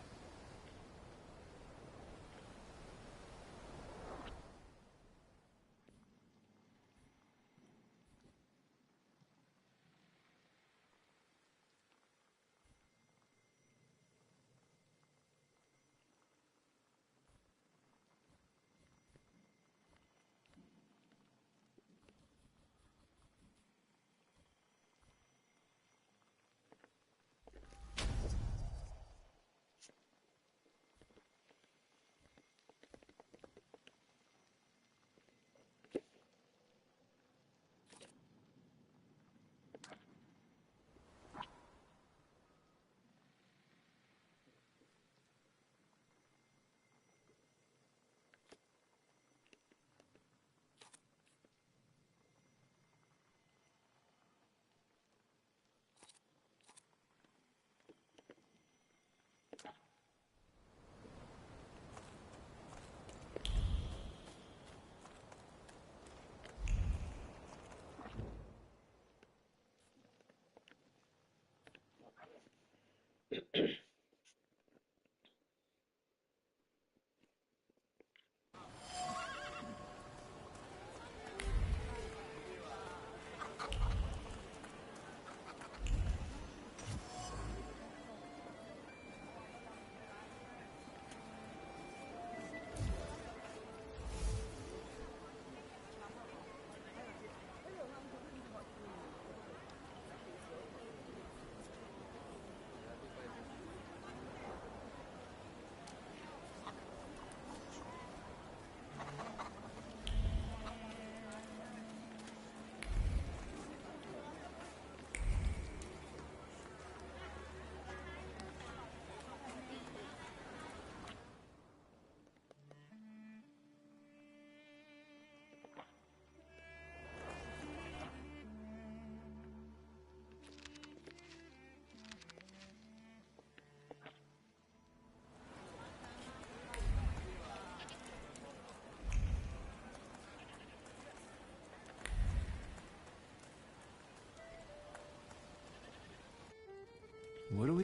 What do we...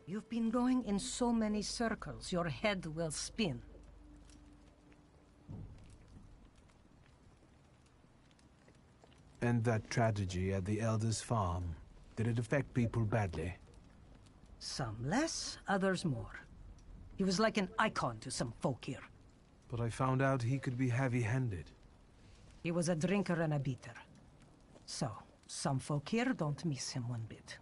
You've been going in so many circles, your head will spin. And that tragedy at the Elder's farm, did it affect people badly? Some less, others more. He was like an icon to some folk here. But I found out he could be heavy-handed. He was a drinker and a beater. So, some folk here don't miss him one bit.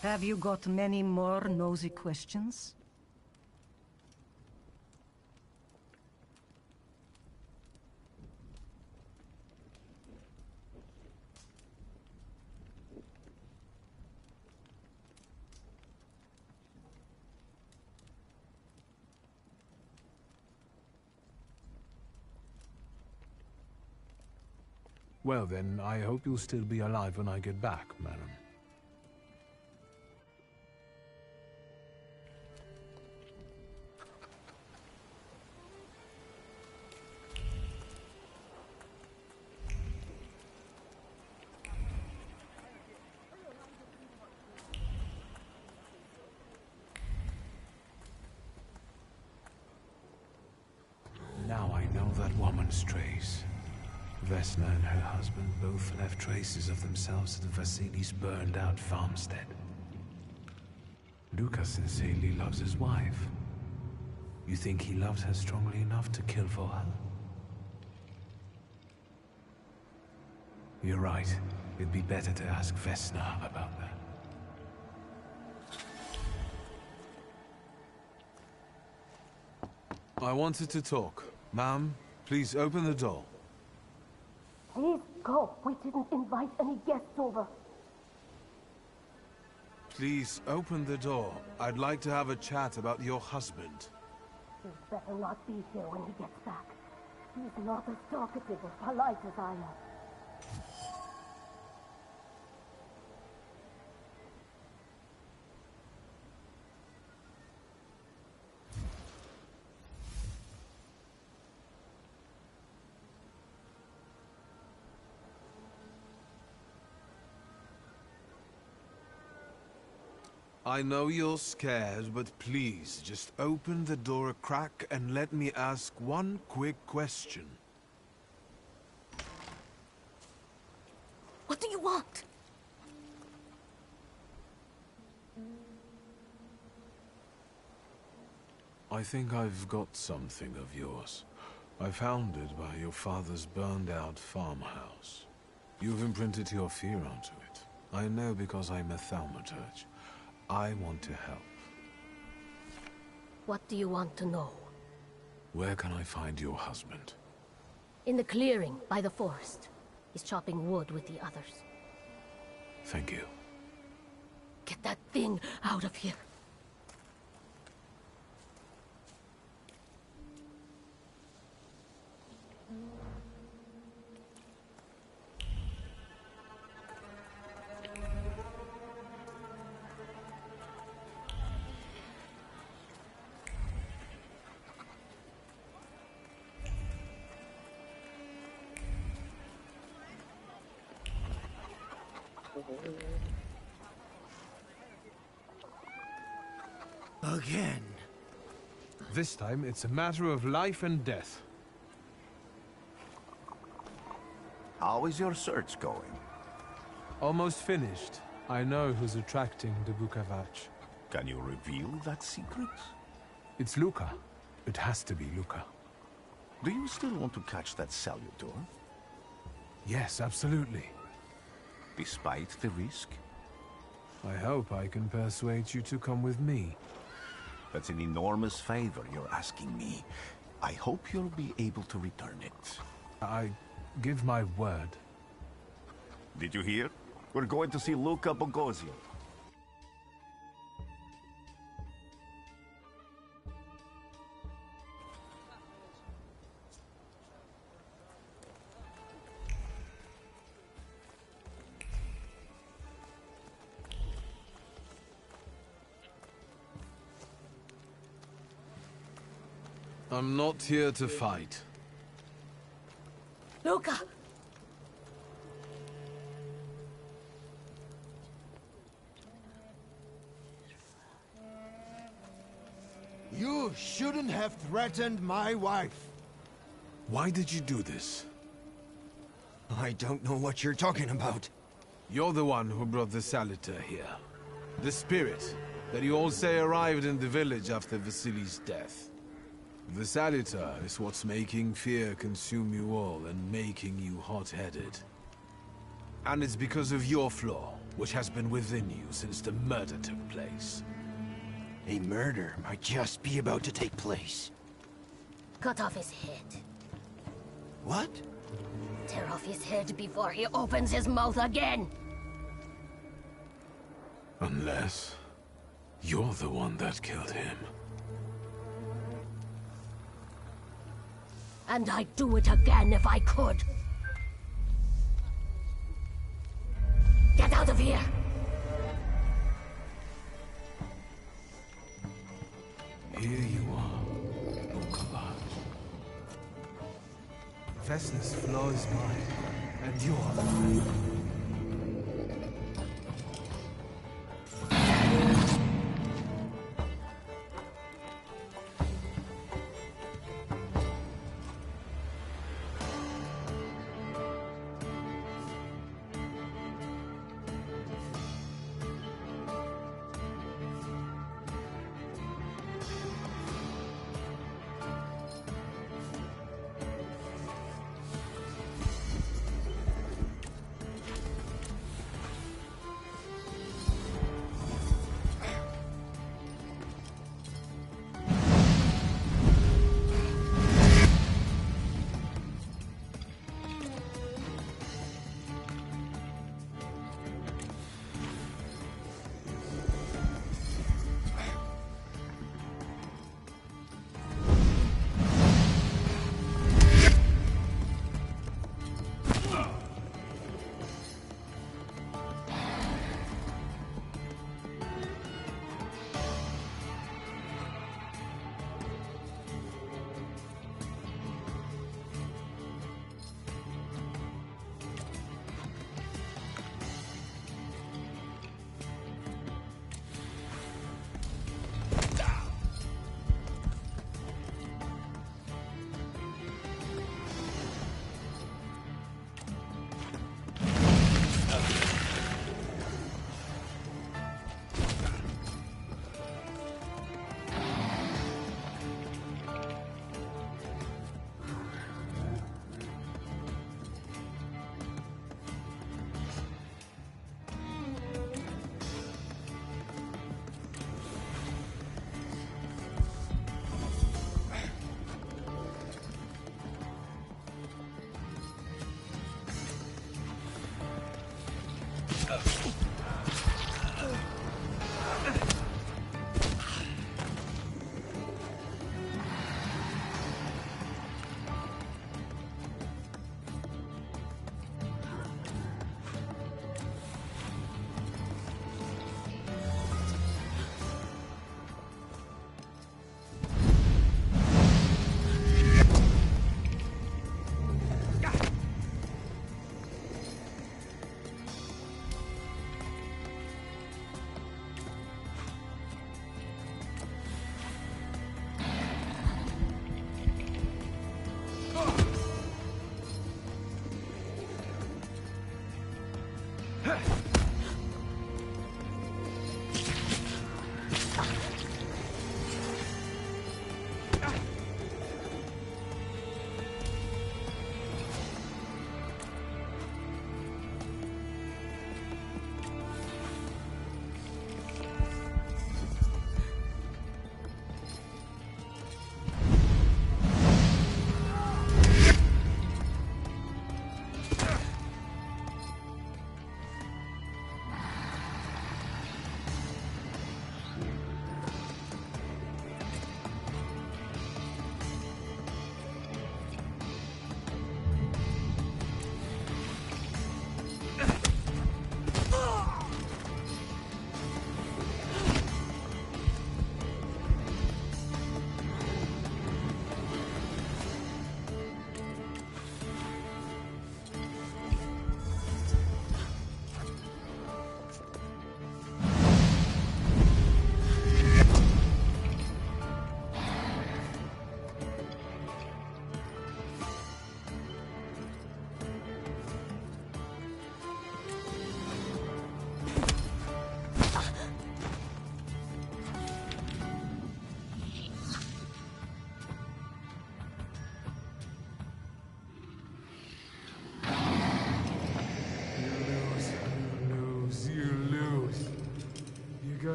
Have you got many more nosy questions? Well then, I hope you'll still be alive when I get back, madam. Now I know that woman's trace. Vesna and her husband both left traces of themselves at Vasili's burned-out farmstead. Luca sincerely loves his wife. You think he loves her strongly enough to kill for her? You're right. It'd be better to ask Vesna about that. I wanted to talk. Ma'am, please open the door. Please go. We didn't invite any guests over. Please open the door. I'd like to have a chat about your husband. He'd better not be here when he gets back. He's not as talkative or polite as I am. I know you're scared, but please, just open the door a crack and let me ask one quick question. What do you want? I think I've got something of yours. I found it by your father's burned-out farmhouse. You've imprinted your fear onto it. I know because I'm a Thaumaturge. I want to help. What do you want to know? Where can I find your husband? In the clearing, by the forest. He's chopping wood with the others. Thank you. Get that thing out of here. Again. This time, it's a matter of life and death. How is your search going? Almost finished. I know who's attracting the Bukavach. Can you reveal that secret? It's Luca. It has to be Luca. Do you still want to catch that Salutor? Yes, absolutely. Despite the risk? I hope I can persuade you to come with me. That's an enormous favor you're asking me. I hope you'll be able to return it. I give my word. Did you hear? We're going to see Luca Bogosian. I'm not here to fight. Luca! You shouldn't have threatened my wife. Why did you do this? I don't know what you're talking about. You're the one who brought the Salutor here. The spirit that you all say arrived in the village after Vasily's death. The Salutor is what's making fear consume you all and making you hot-headed. And it's because of your flaw, which has been within you since the murder took place. A murder might just be about to take place. Cut off his head. What? Tear off his head before he opens his mouth again! Unless you're the one that killed him. And I'd do it again if I could. Get out of here! Here you are, Bukavaj. Vesna's flaw is mine, and you're mine.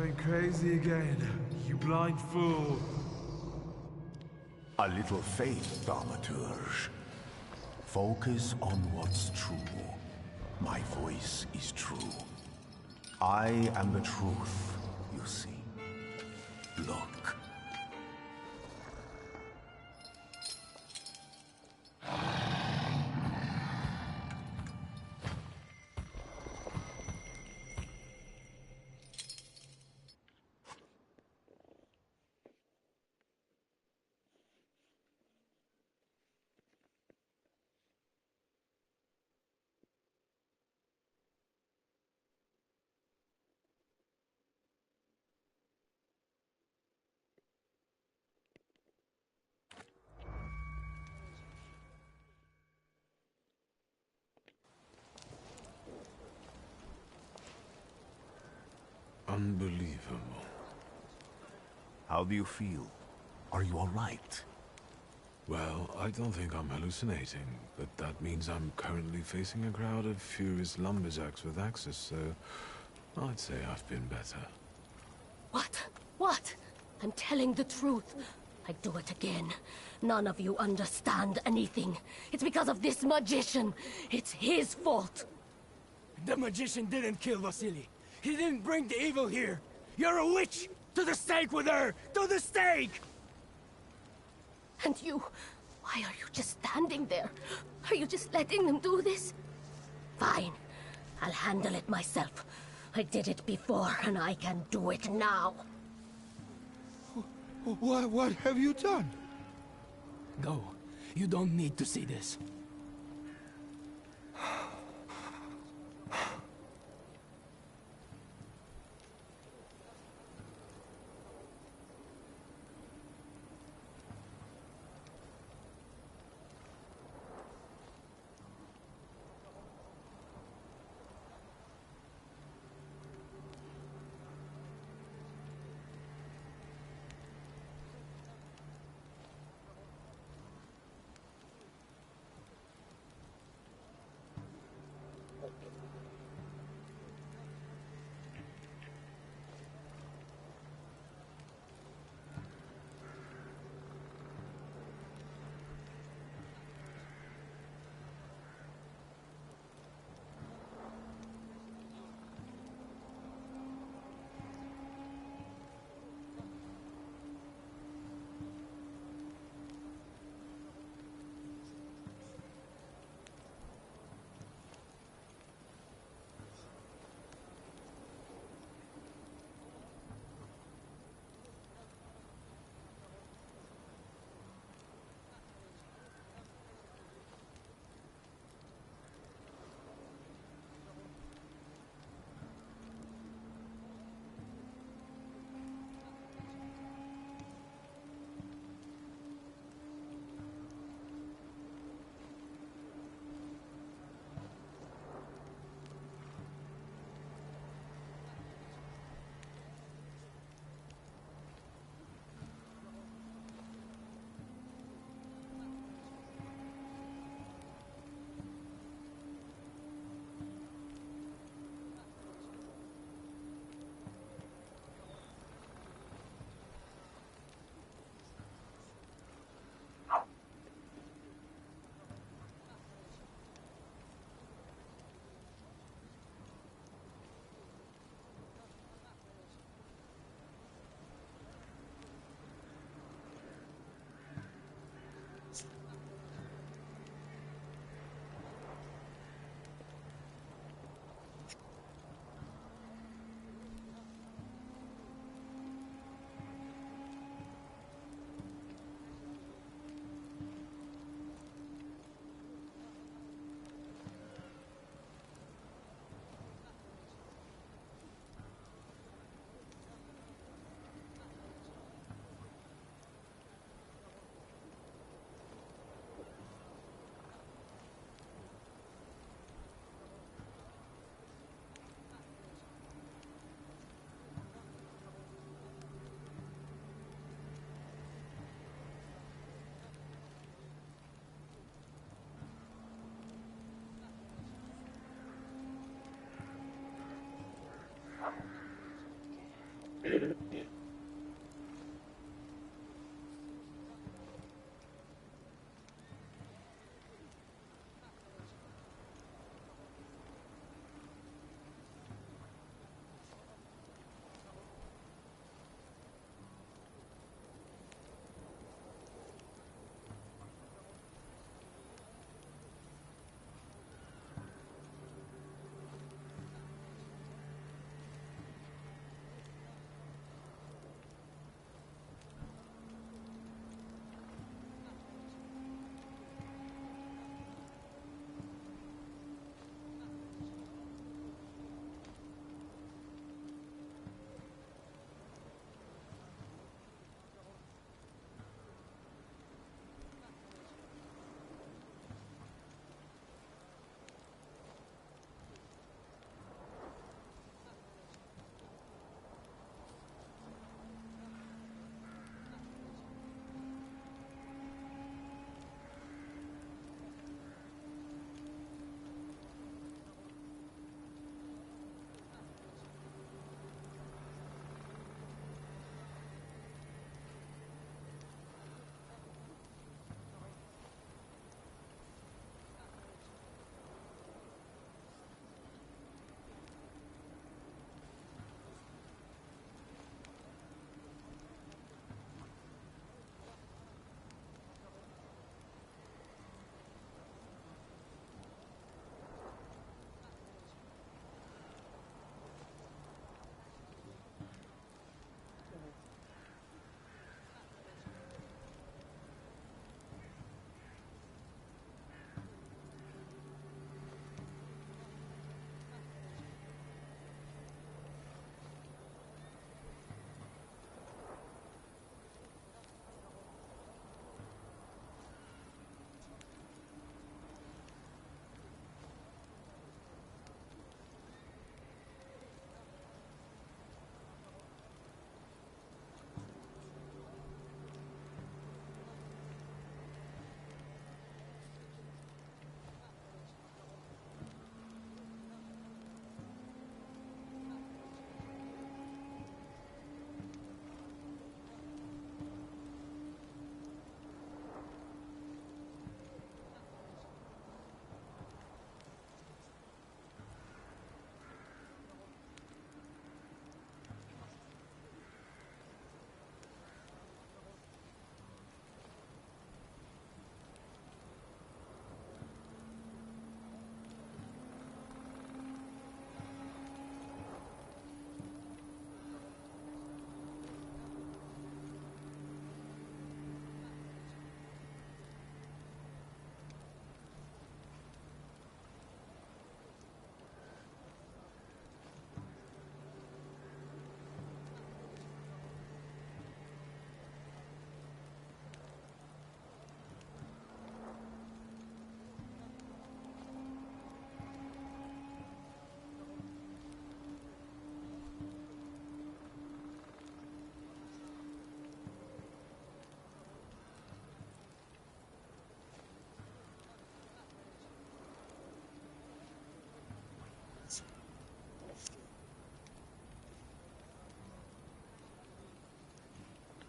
going crazy again, you blind fool. A little faith, Thaumaturge. Focus on what's true. My voice is true. I am the truth, you see. Look. Unbelievable. How do you feel? Are you all right? Well, I don't think I'm hallucinating, but that means I'm currently facing a crowd of furious lumberjacks with axes, so I'd say I've been better. What? What? I'm telling the truth. I do it again. None of you understand anything. It's because of this magician. It's his fault. The magician didn't kill Vasily. He didn't bring the evil here. You're a witch! To the stake with her! To the stake! And you... why are you just standing there? Are you just letting them do this? Fine. I'll handle it myself. I did it before, and I can do it now. What have you done? Go. You don't need to see this.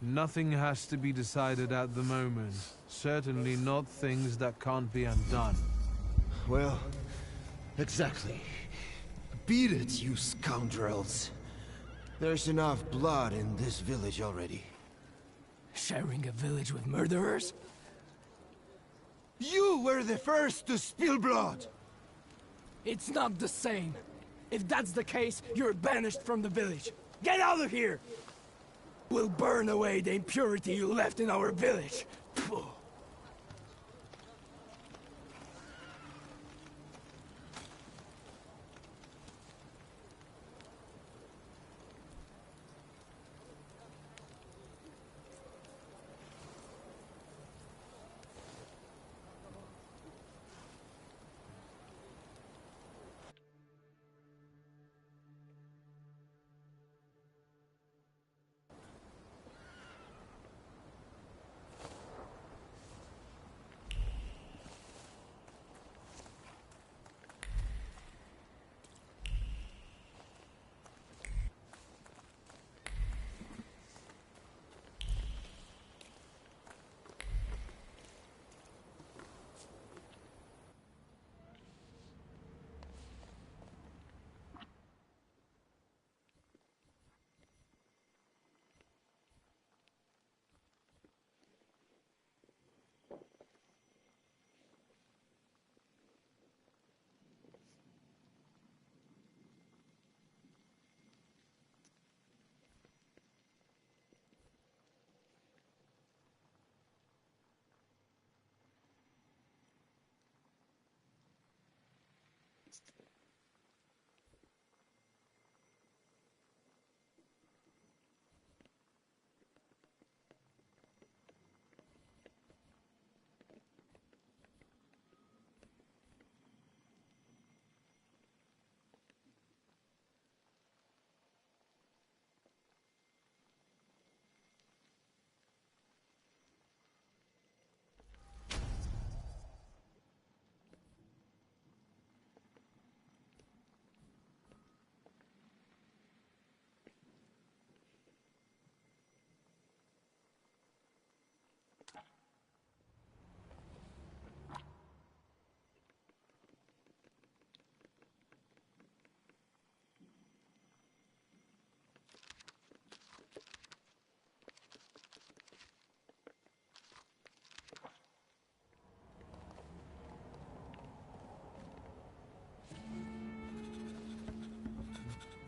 Nothing has to be decided at the moment. Certainly not things that can't be undone. Well, exactly. Beat it, you scoundrels. There's enough blood in this village already. Sharing a village with murderers? You were the first to spill blood! It's not the same. If that's the case, you're banished from the village. Get out of here! We'll burn away the impurity you left in our village. Phew.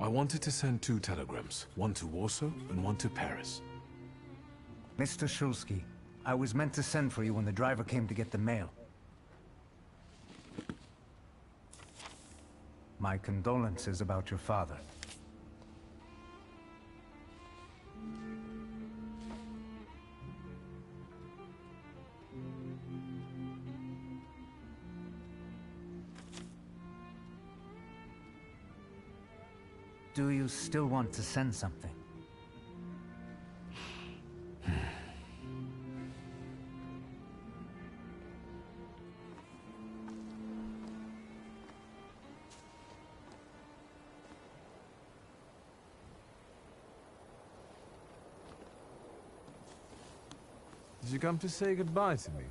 I wanted to send 2 telegrams, one to Warsaw and one to Paris. Mr. Shulsky, I was meant to send for you when the driver came to get the mail. My condolences about your father. Do you still want to send something? Did you come to say goodbye to me?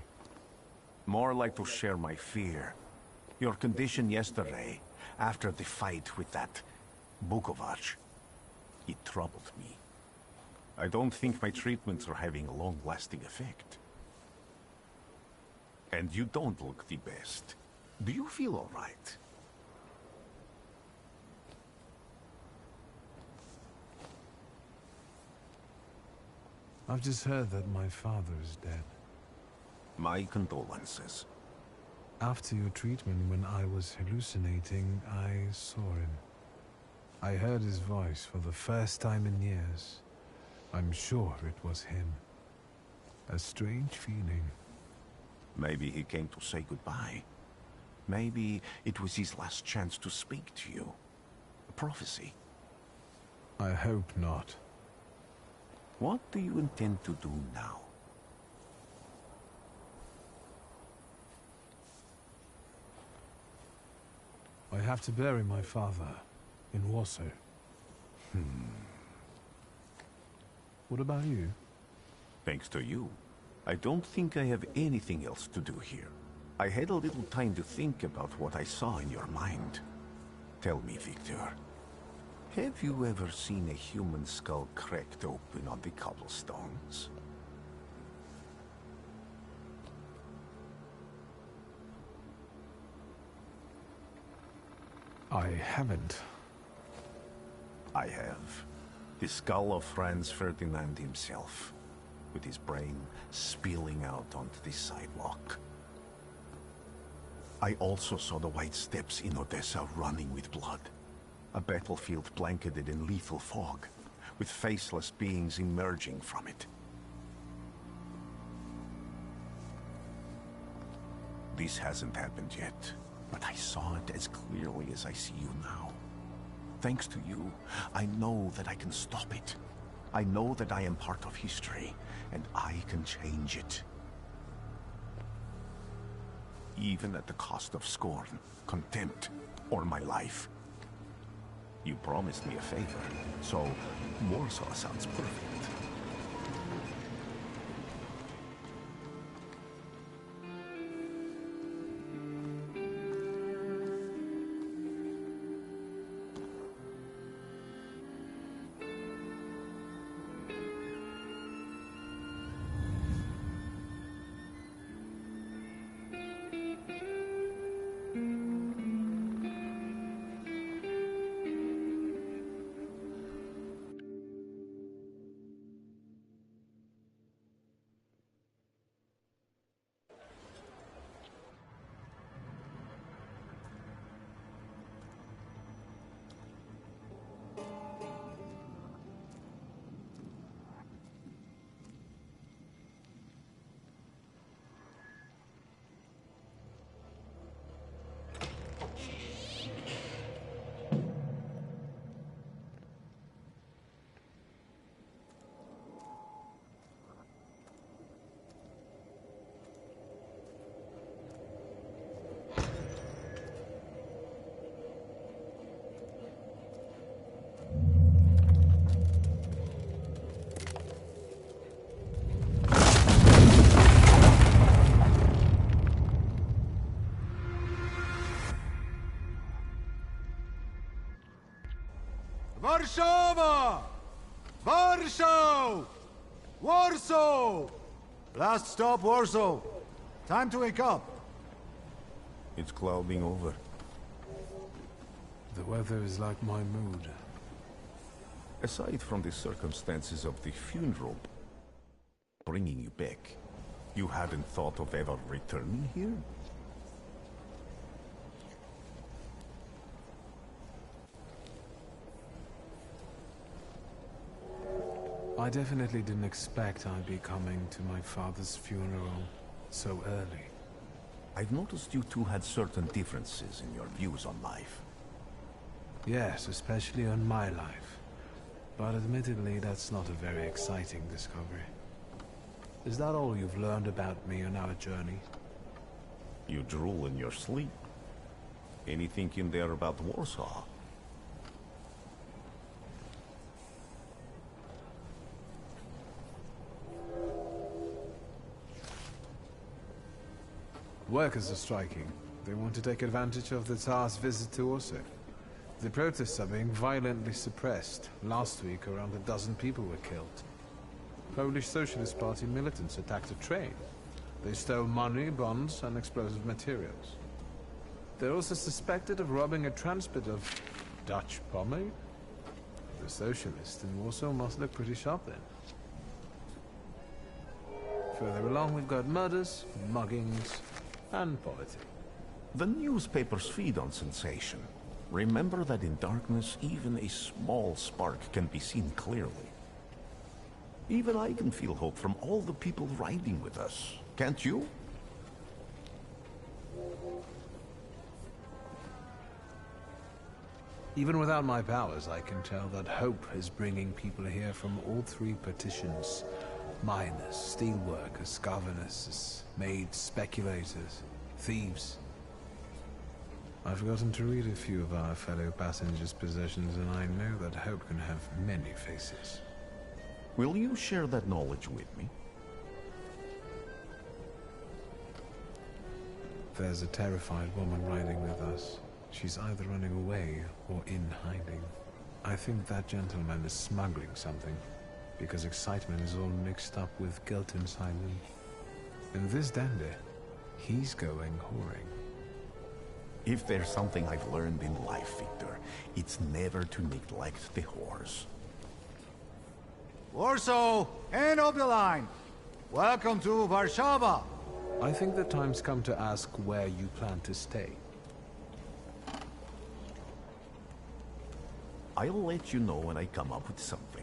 More like to share my fear. Your condition yesterday, after the fight with that Bukovac, it troubled me. I don't think my treatments are having a long-lasting effect. And you don't look the best. Do you feel all right? I've just heard that my father is dead. My condolences. After your treatment, when I was hallucinating, I saw him. I heard his voice for the first time in years. I'm sure it was him. A strange feeling. Maybe he came to say goodbye. Maybe it was his last chance to speak to you. A prophecy. I hope not. What do you intend to do now? I have to bury my father in Warsaw. What about you? Thanks to you, I don't think I have anything else to do here. I had a little time to think about what I saw in your mind. Tell me, Victor, have you ever seen a human skull cracked open on the cobblestones? I haven't. I have. The skull of Franz Ferdinand himself, with his brain spilling out onto the sidewalk. I also saw the white steps in Odessa running with blood. A battlefield blanketed in lethal fog, with faceless beings emerging from it. This hasn't happened yet, but I saw it as clearly as I see you now. Thanks to you, I know that I can stop it. I know that I am part of history, and I can change it. Even at the cost of scorn, contempt, or my life. You promised me a favor, so Warsaw sounds perfect. Warszawa! Warsaw! Warsaw! Last stop, Warsaw. Time to wake up. It's clouding over. The weather is like my mood. Aside from the circumstances of the funeral bringing you back, you hadn't thought of ever returning here? I definitely didn't expect I'd be coming to my father's funeral so early. I've noticed you two had certain differences in your views on life. Yes, especially on my life. But admittedly, that's not a very exciting discovery. Is that all you've learned about me on our journey? You drool in your sleep. Anything in there about Warsaw? Workers are striking. They want to take advantage of the Tsar's visit to Warsaw. The protests are being violently suppressed. Last week, around a dozen people were killed. Polish Socialist Party militants attacked a train. They stole money, bonds, and explosive materials. They're also suspected of robbing a transport of Dutch pomade. The socialists in Warsaw must look pretty sharp then. Further along, we've got murders, muggings, and poverty. The newspapers feed on sensation. Remember that in darkness, even a small spark can be seen clearly. Even I can feel hope from all the people riding with us. Can't you? Even without my powers, I can tell that hope is bringing people here from all three partitions. Miners, steelworkers, governesses, maids, speculators, thieves. I've forgotten to read a few of our fellow passengers' possessions, and I know that hope can have many faces. Will you share that knowledge with me? There's a terrified woman riding with us. She's either running away or in hiding. I think that gentleman is smuggling something, because excitement is all mixed up with guilt inside him. And this dandy, he's going whoring. If there's something I've learned in life, Victor, it's never to neglect the horse. Warsaw and Oberline, welcome to Warszawa. I think the time's come to ask where you plan to stay. I'll let you know when I come up with something.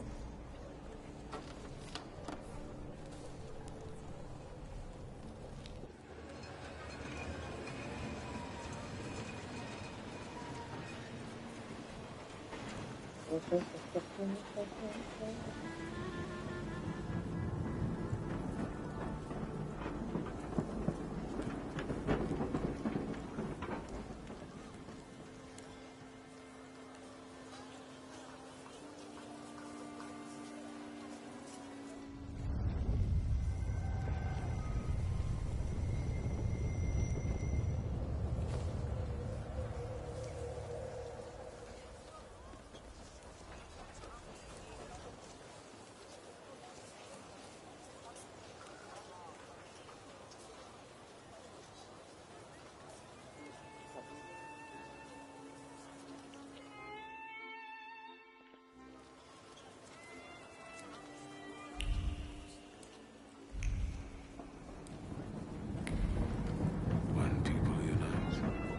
When people unite,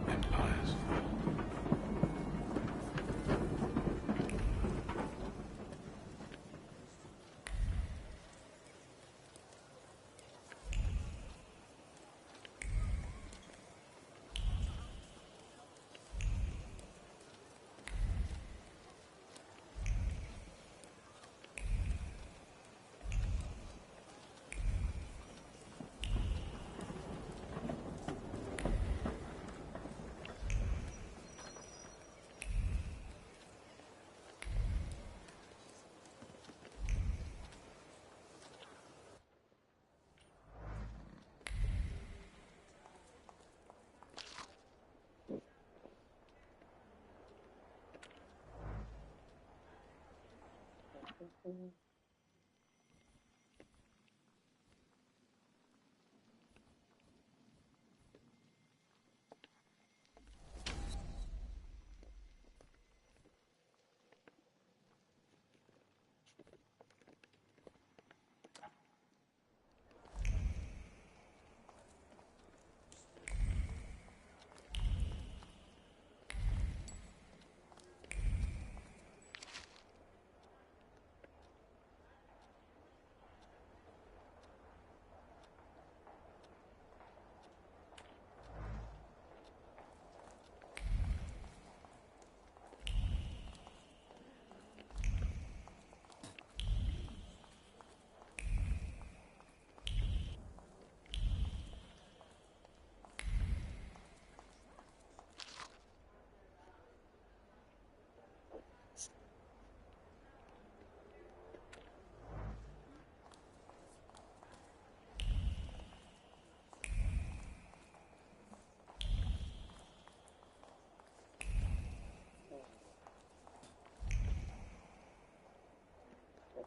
empires fall.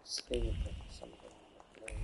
see if there's something in the play.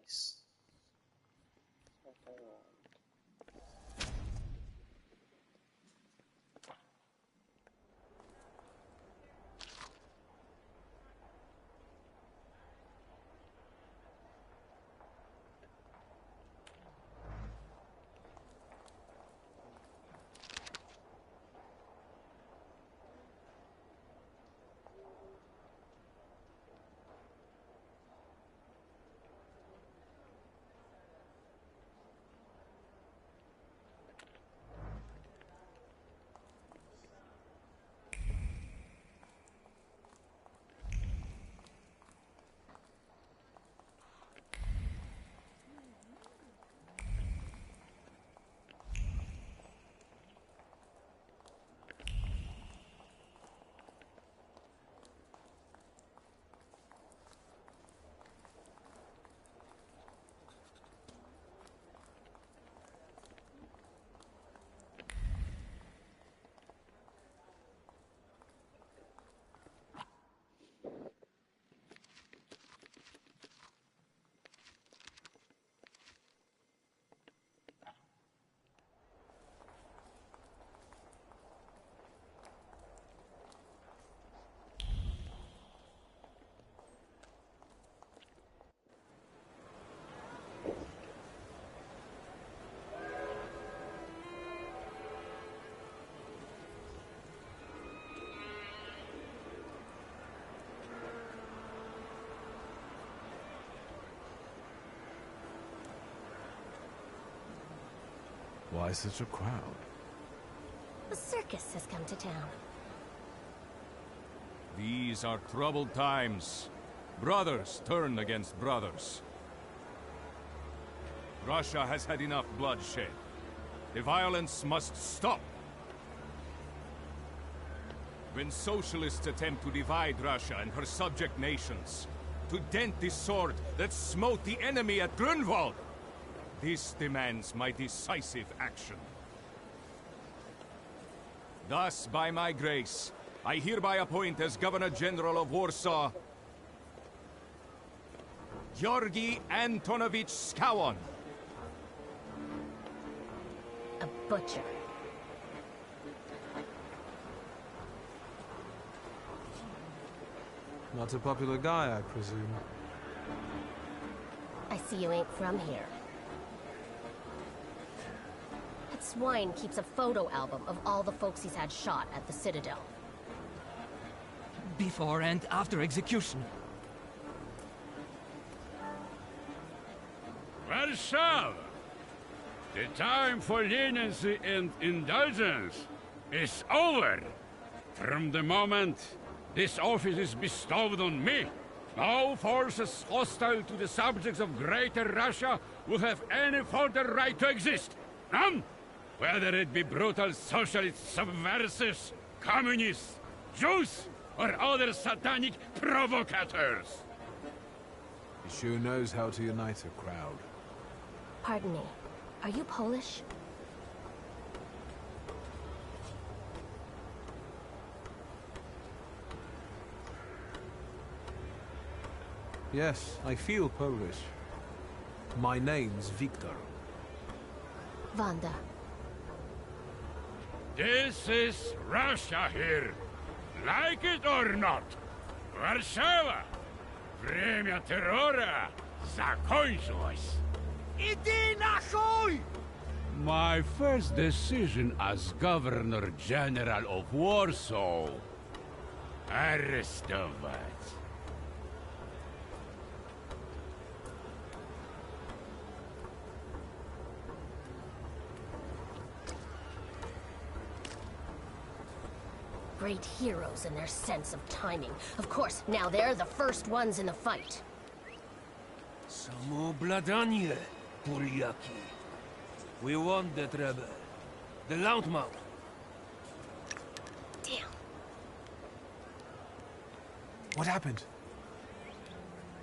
Nice. That's what I want. Why such a crowd? A circus has come to town. These are troubled times. Brothers turn against brothers. Russia has had enough bloodshed. The violence must stop. When socialists attempt to divide Russia and her subject nations, to dent the sword that smote the enemy at Grunwald, this demands my decisive action. Thus, by my grace, I hereby appoint as Governor-General of Warsaw, Georgi Antonovich Skowon. A butcher. Not a popular guy, I presume. I see you ain't from here. That swine keeps a photo album of all the folks he's had shot at the Citadel. Before and after execution. Warsaw! The time for leniency and indulgence is over. From the moment this office is bestowed on me, no forces hostile to the subjects of Greater Russia will have any further right to exist. None! Whether it be brutal socialist subversives, communists, Jews, or other satanic provocators. He sure knows how to unite a crowd. Pardon me, are you Polish? Yes, I feel Polish. My name's Victor. Wanda. This is Russia here. Like it or not. Warszawa! Время террора закончилось. Иди нахуй! My first decision as Governor-General of Warsaw. Arrestować. great heroes in their sense of timing. Of course, now they're the first ones in the fight. Samo bladanie, Poliaki. We want that rebel. The Loudmouth. Damn. What happened?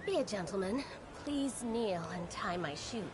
Be a gentleman. Please kneel and tie my shoe.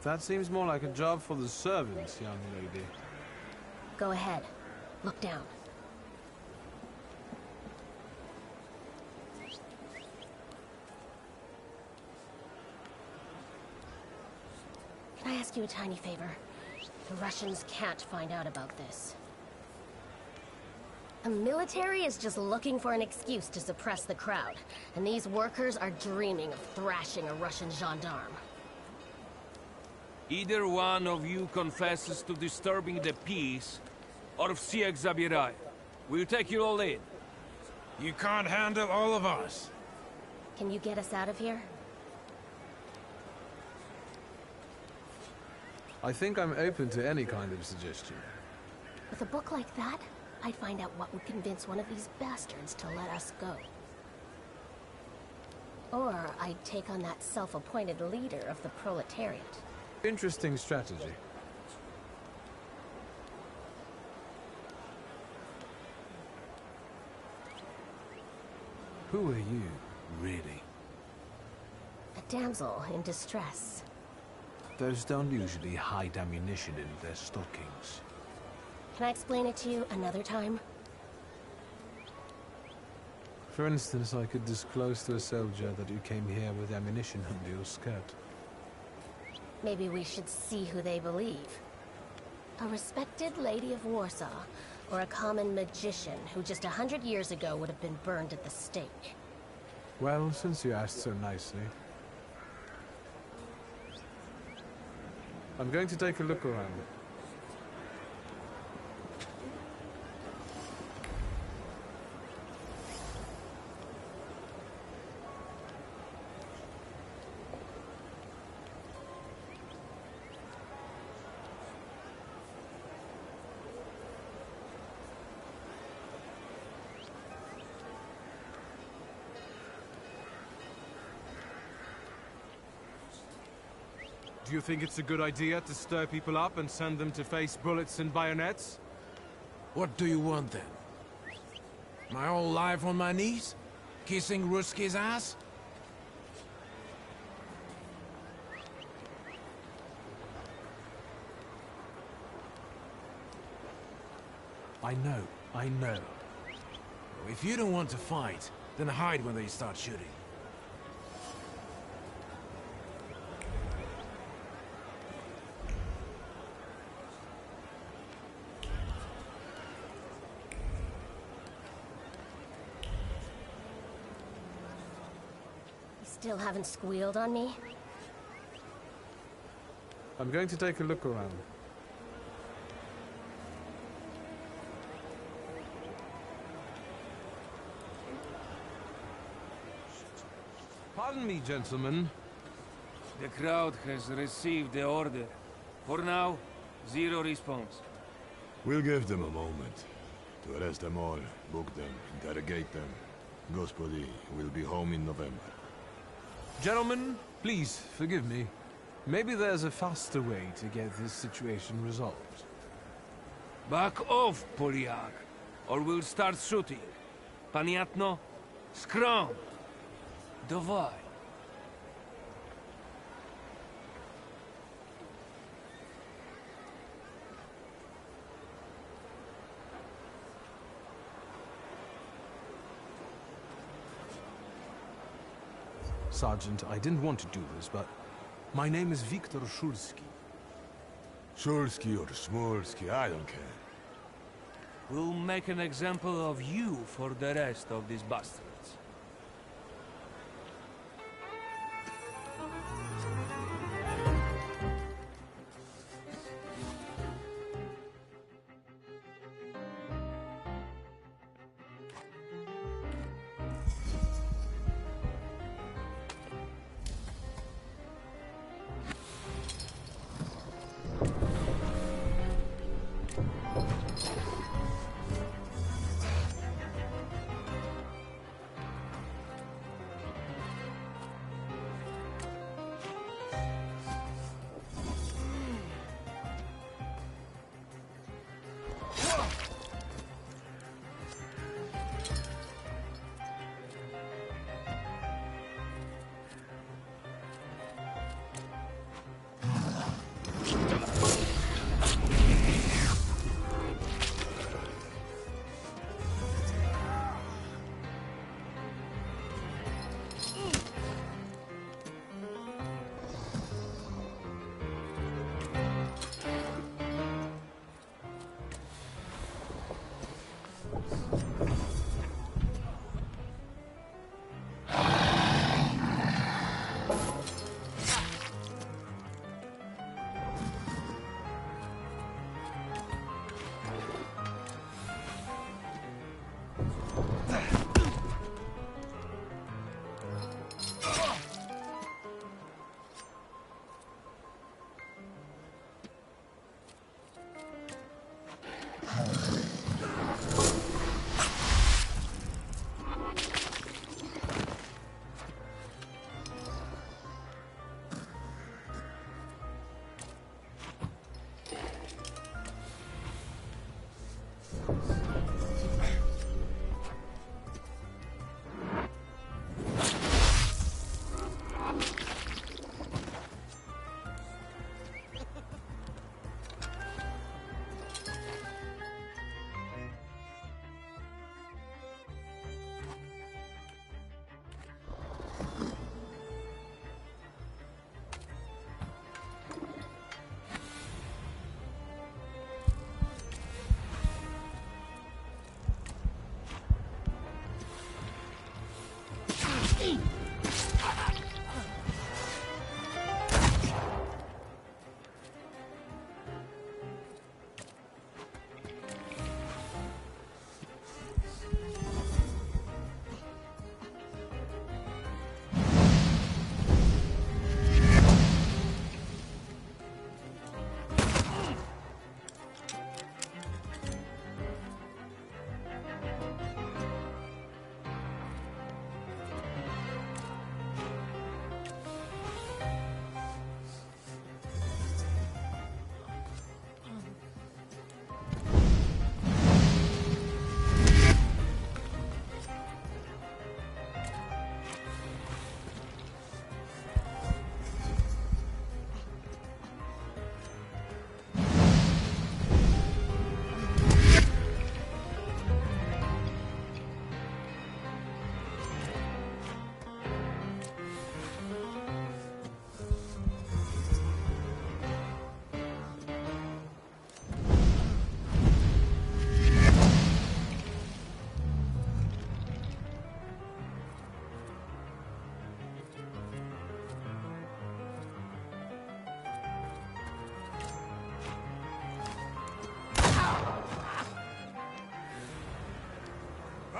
That seems more like a job for the servants, young lady. Go ahead. Look down. Can I ask you a tiny favor? The Russians can't find out about this. The military is just looking for an excuse to suppress the crowd, and these workers are dreaming of thrashing a Russian gendarme. Either one of you confesses to disturbing the peace, or всех забирай. We'll take you all in. You can't handle all of us. Can you get us out of here? I think I'm open to any kind of suggestion. With a book like that, I'd find out what would convince one of these bastards to let us go. Or I'd take on that self-appointed leader of the proletariat. Interesting strategy. Who are you, really? A damsel in distress. Those don't usually hide ammunition in their stockings. Can I explain it to you another time? For instance, I could disclose to a soldier that you came here with ammunition under your skirt. Maybe we should see who they believe. A respected lady of Warsaw, or a common magician who just 100 years ago would have been burned at the stake. Well, since you asked so nicely. I'm going to take a look around. Do you think it's a good idea to stir people up and send them to face bullets and bayonets? What do you want then? My whole life on my knees? Kissing Ruski's ass? I know. If you don't want to fight, then hide when they start shooting. Still haven't squealed on me? I'm going to take a look around. Pardon me, gentlemen. The crowd has received the order. For now, zero response. We'll give them a moment. To arrest them all, book them, interrogate them. Gospodi will be home in November. Gentlemen, please, forgive me. Maybe there's a faster way to get this situation resolved. Back off, Polyak, or we'll start shooting. Понятно? Скромно. Давай. Sergeant, I didn't want to do this, but my name is Viktor Shulsky. Shulsky or Smolsky, I don't care. We'll make an example of you for the rest of these bastards.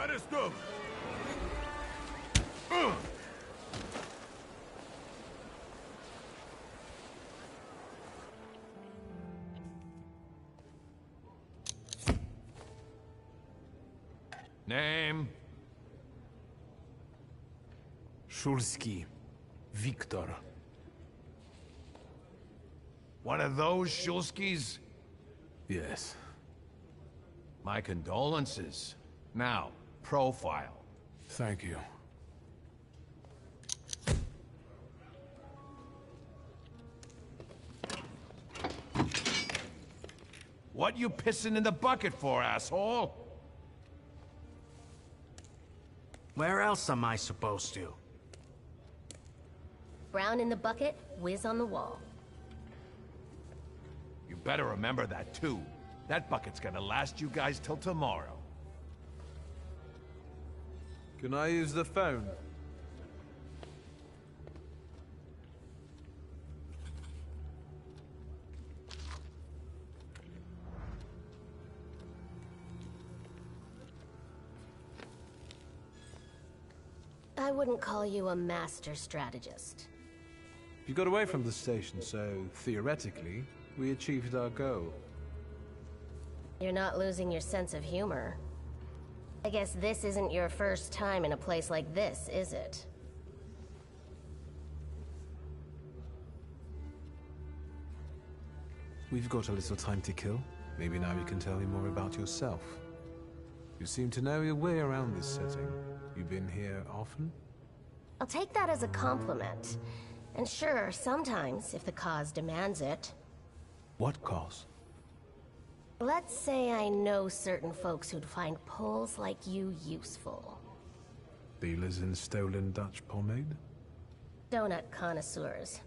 Let us go! Name? Shulsky. Viktor. One of those Shulskis? Yes. My condolences. Now, profile. Thank you. What you pissing in the bucket for, asshole? Where else am I supposed to? Brown in the bucket, whiz on the wall. You better remember that, too. That bucket's gonna last you guys till tomorrow. Can I use the phone? I wouldn't call you a master strategist. You got away from the station, so theoretically, we achieved our goal. You're not losing your sense of humor. I guess this isn't your first time in a place like this, is it? We've got a little time to kill. Maybe now you can tell me more about yourself. You seem to know your way around this setting. You been here often? I'll take that as a compliment. And sure, sometimes, if the cause demands it. What cause? Let's say I know certain folks who'd find poles like you useful. Dealers in stolen Dutch pomade? Donut connoisseurs.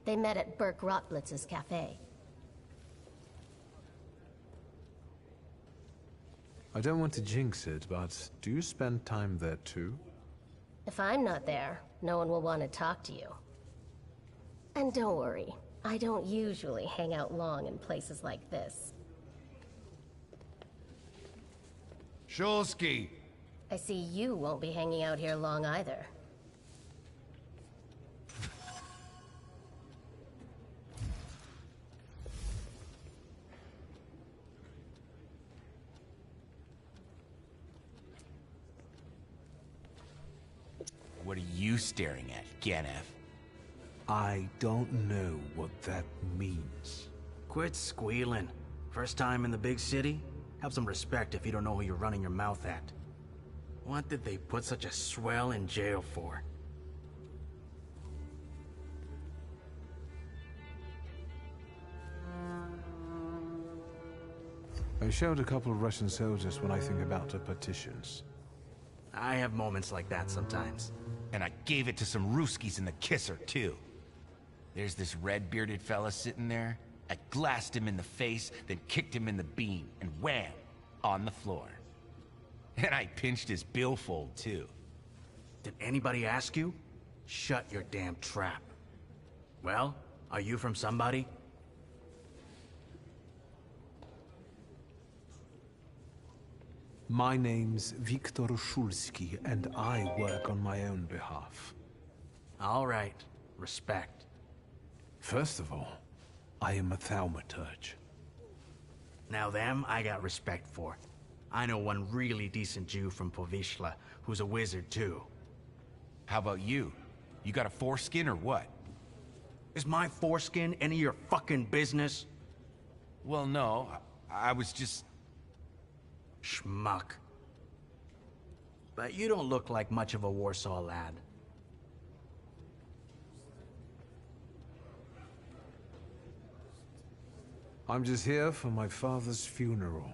They met at Burke Rotblitz's cafe. I don't want to jinx it, but do you spend time there too? If I'm not there, no one will want to talk to you. And don't worry, I don't usually hang out long in places like this. Shulsky! I see you won't be hanging out here long either. What are you staring at, Ganef? I don't know what that means. Quit squealing. First time in the big city? Have some respect if you don't know who you're running your mouth at. What did they put such a swell in jail for? I showed a couple of Russian soldiers when I think about the petitions. I have moments like that sometimes. And I gave it to some Ruskies in the kisser, too. There's this red-bearded fella sitting there. I glassed him in the face, then kicked him in the bean, and wham! On the floor. And I pinched his billfold, too. Did anybody ask you? Shut your damn trap. Well, are you from somebody? My name's Viktor Shulsky, and I work on my own behalf. All right. Respect. First of all, I am a Thaumaturge. Now them, I got respect for. I know one really decent Jew from Povishla, who's a wizard too. How about you? You got a foreskin or what? Is my foreskin any of your fucking business? Well, no. I was just... Schmuck. But you don't look like much of a Warsaw lad. I'm just here for my father's funeral.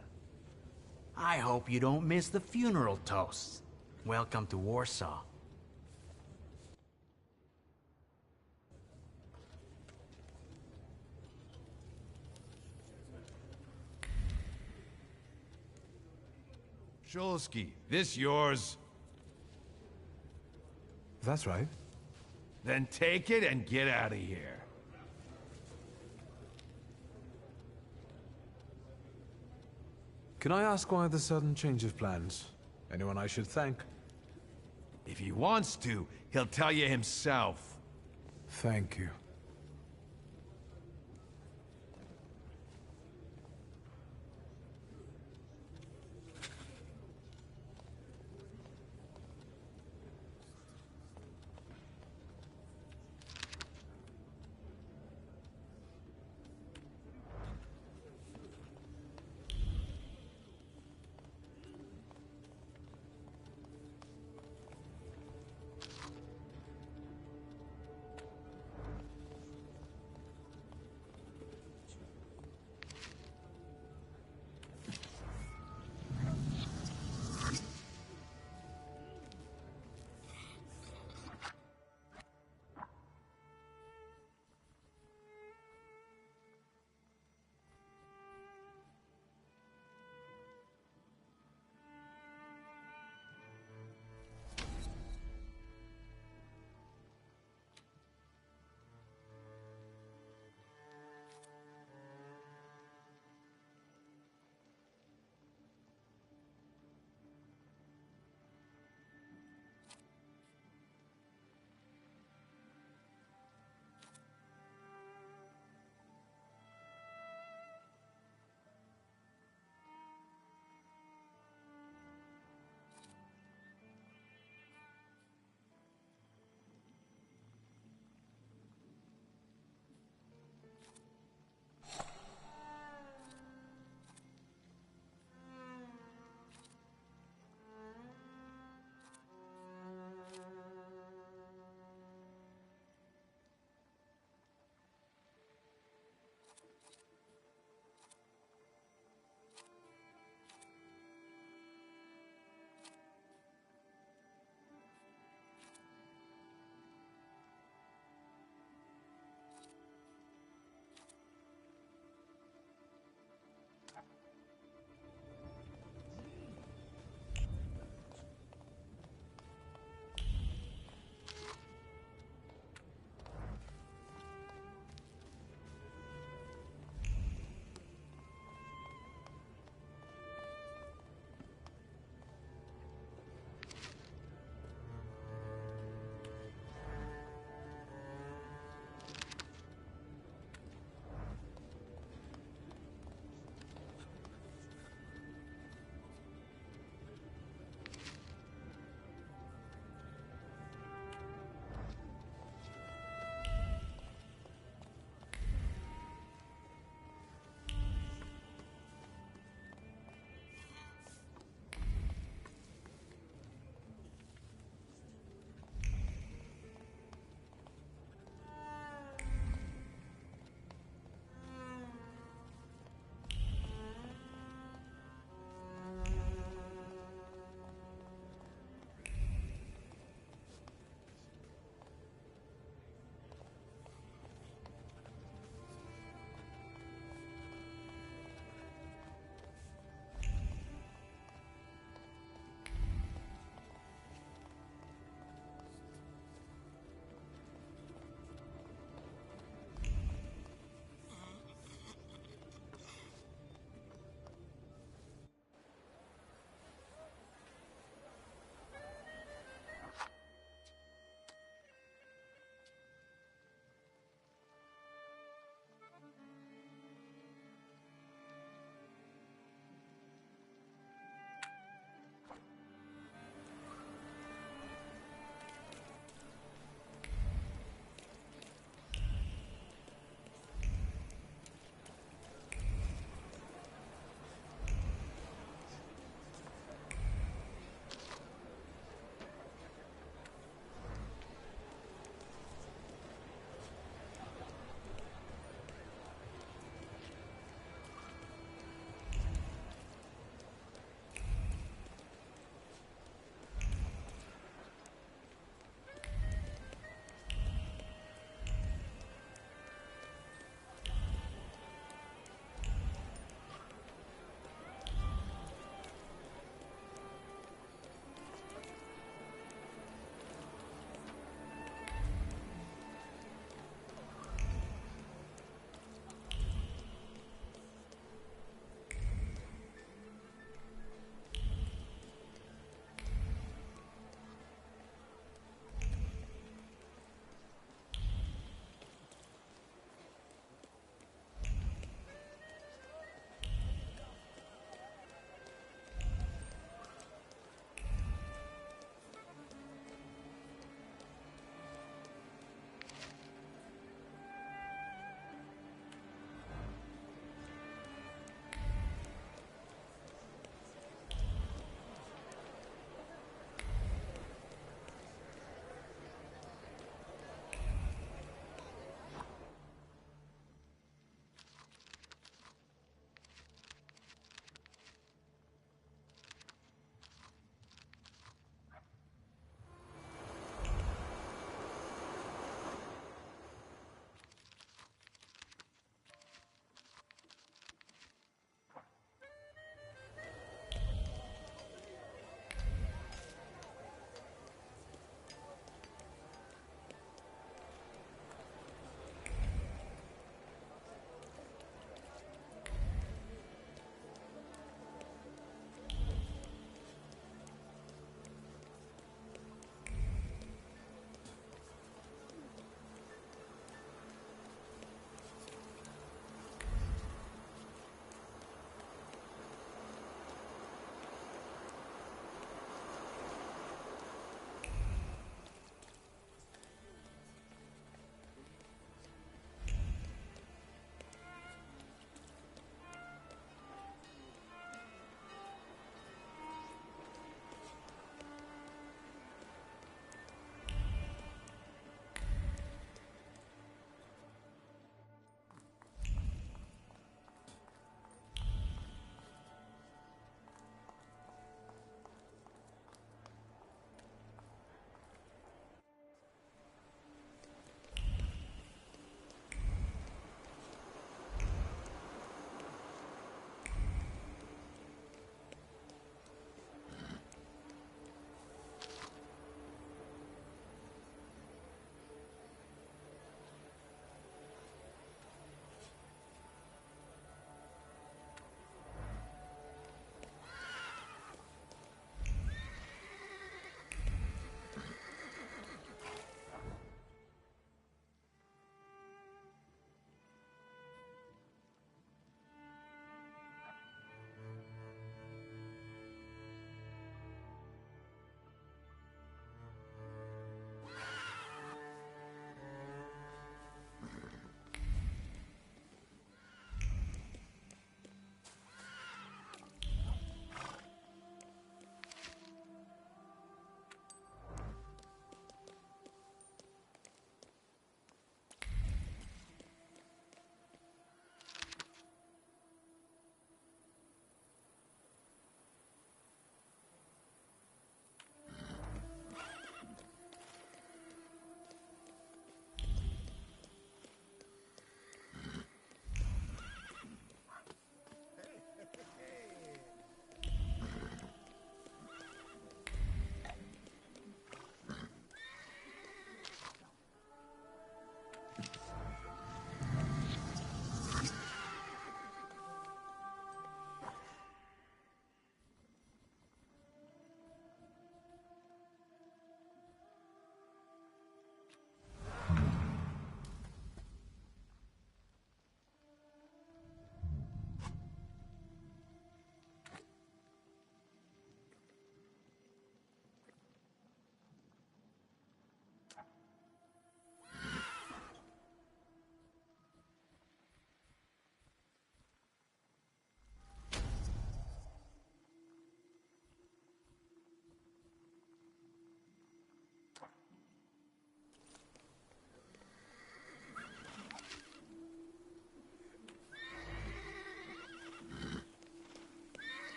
I hope you don't miss the funeral toasts. Welcome to Warsaw. Shulsky, this yours? That's right. Then take it and get out of here. Can I ask why the sudden change of plans? Anyone I should thank? If he wants to, he'll tell you himself. Thank you.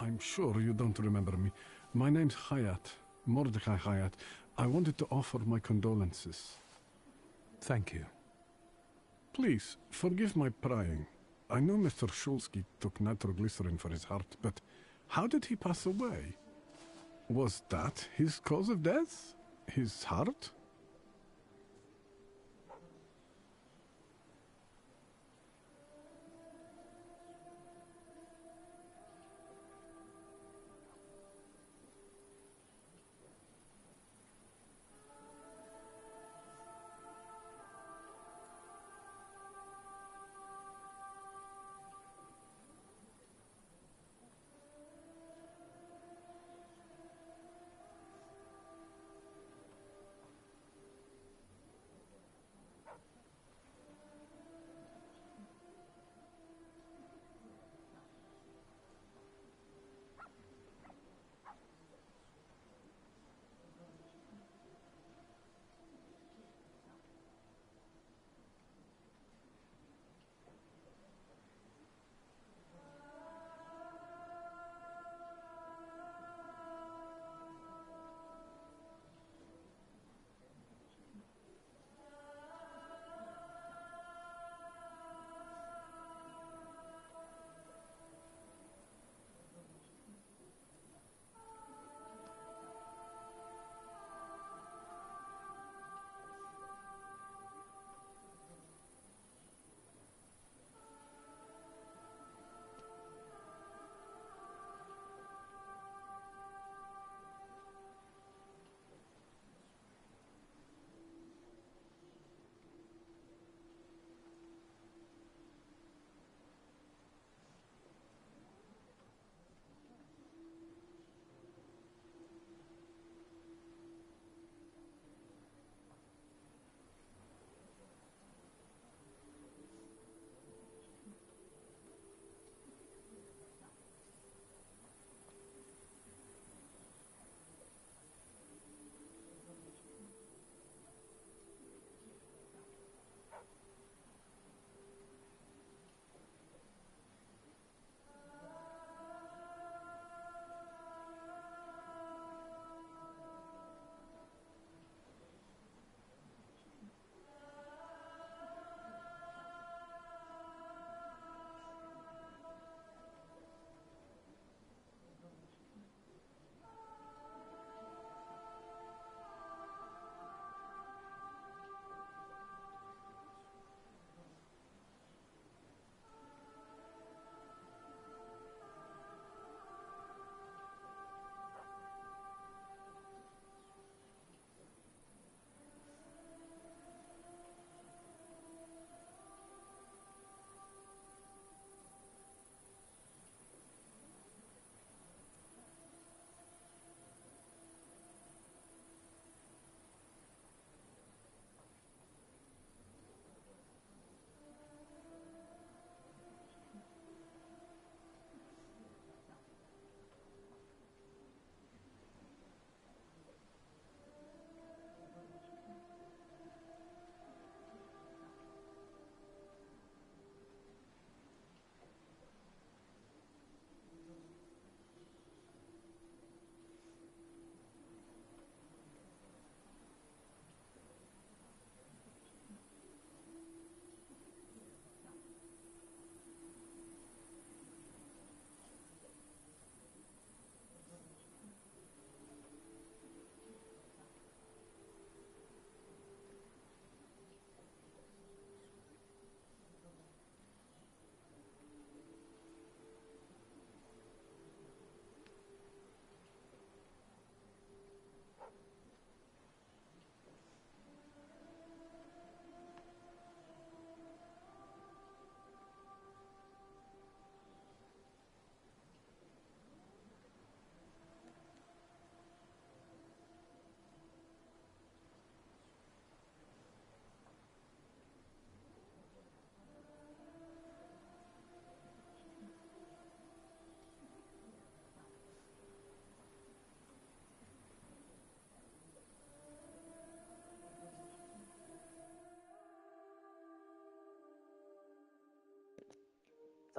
I'm sure you don't remember me. My name's Hayat, Mordecai Hayat. I wanted to offer my condolences. Thank you. Please, forgive my prying. I know Mr. Shulsky took nitroglycerin for his heart, but how did he pass away? Was that his cause of death? His heart?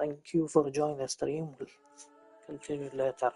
Thank you for joining the stream. Continue later.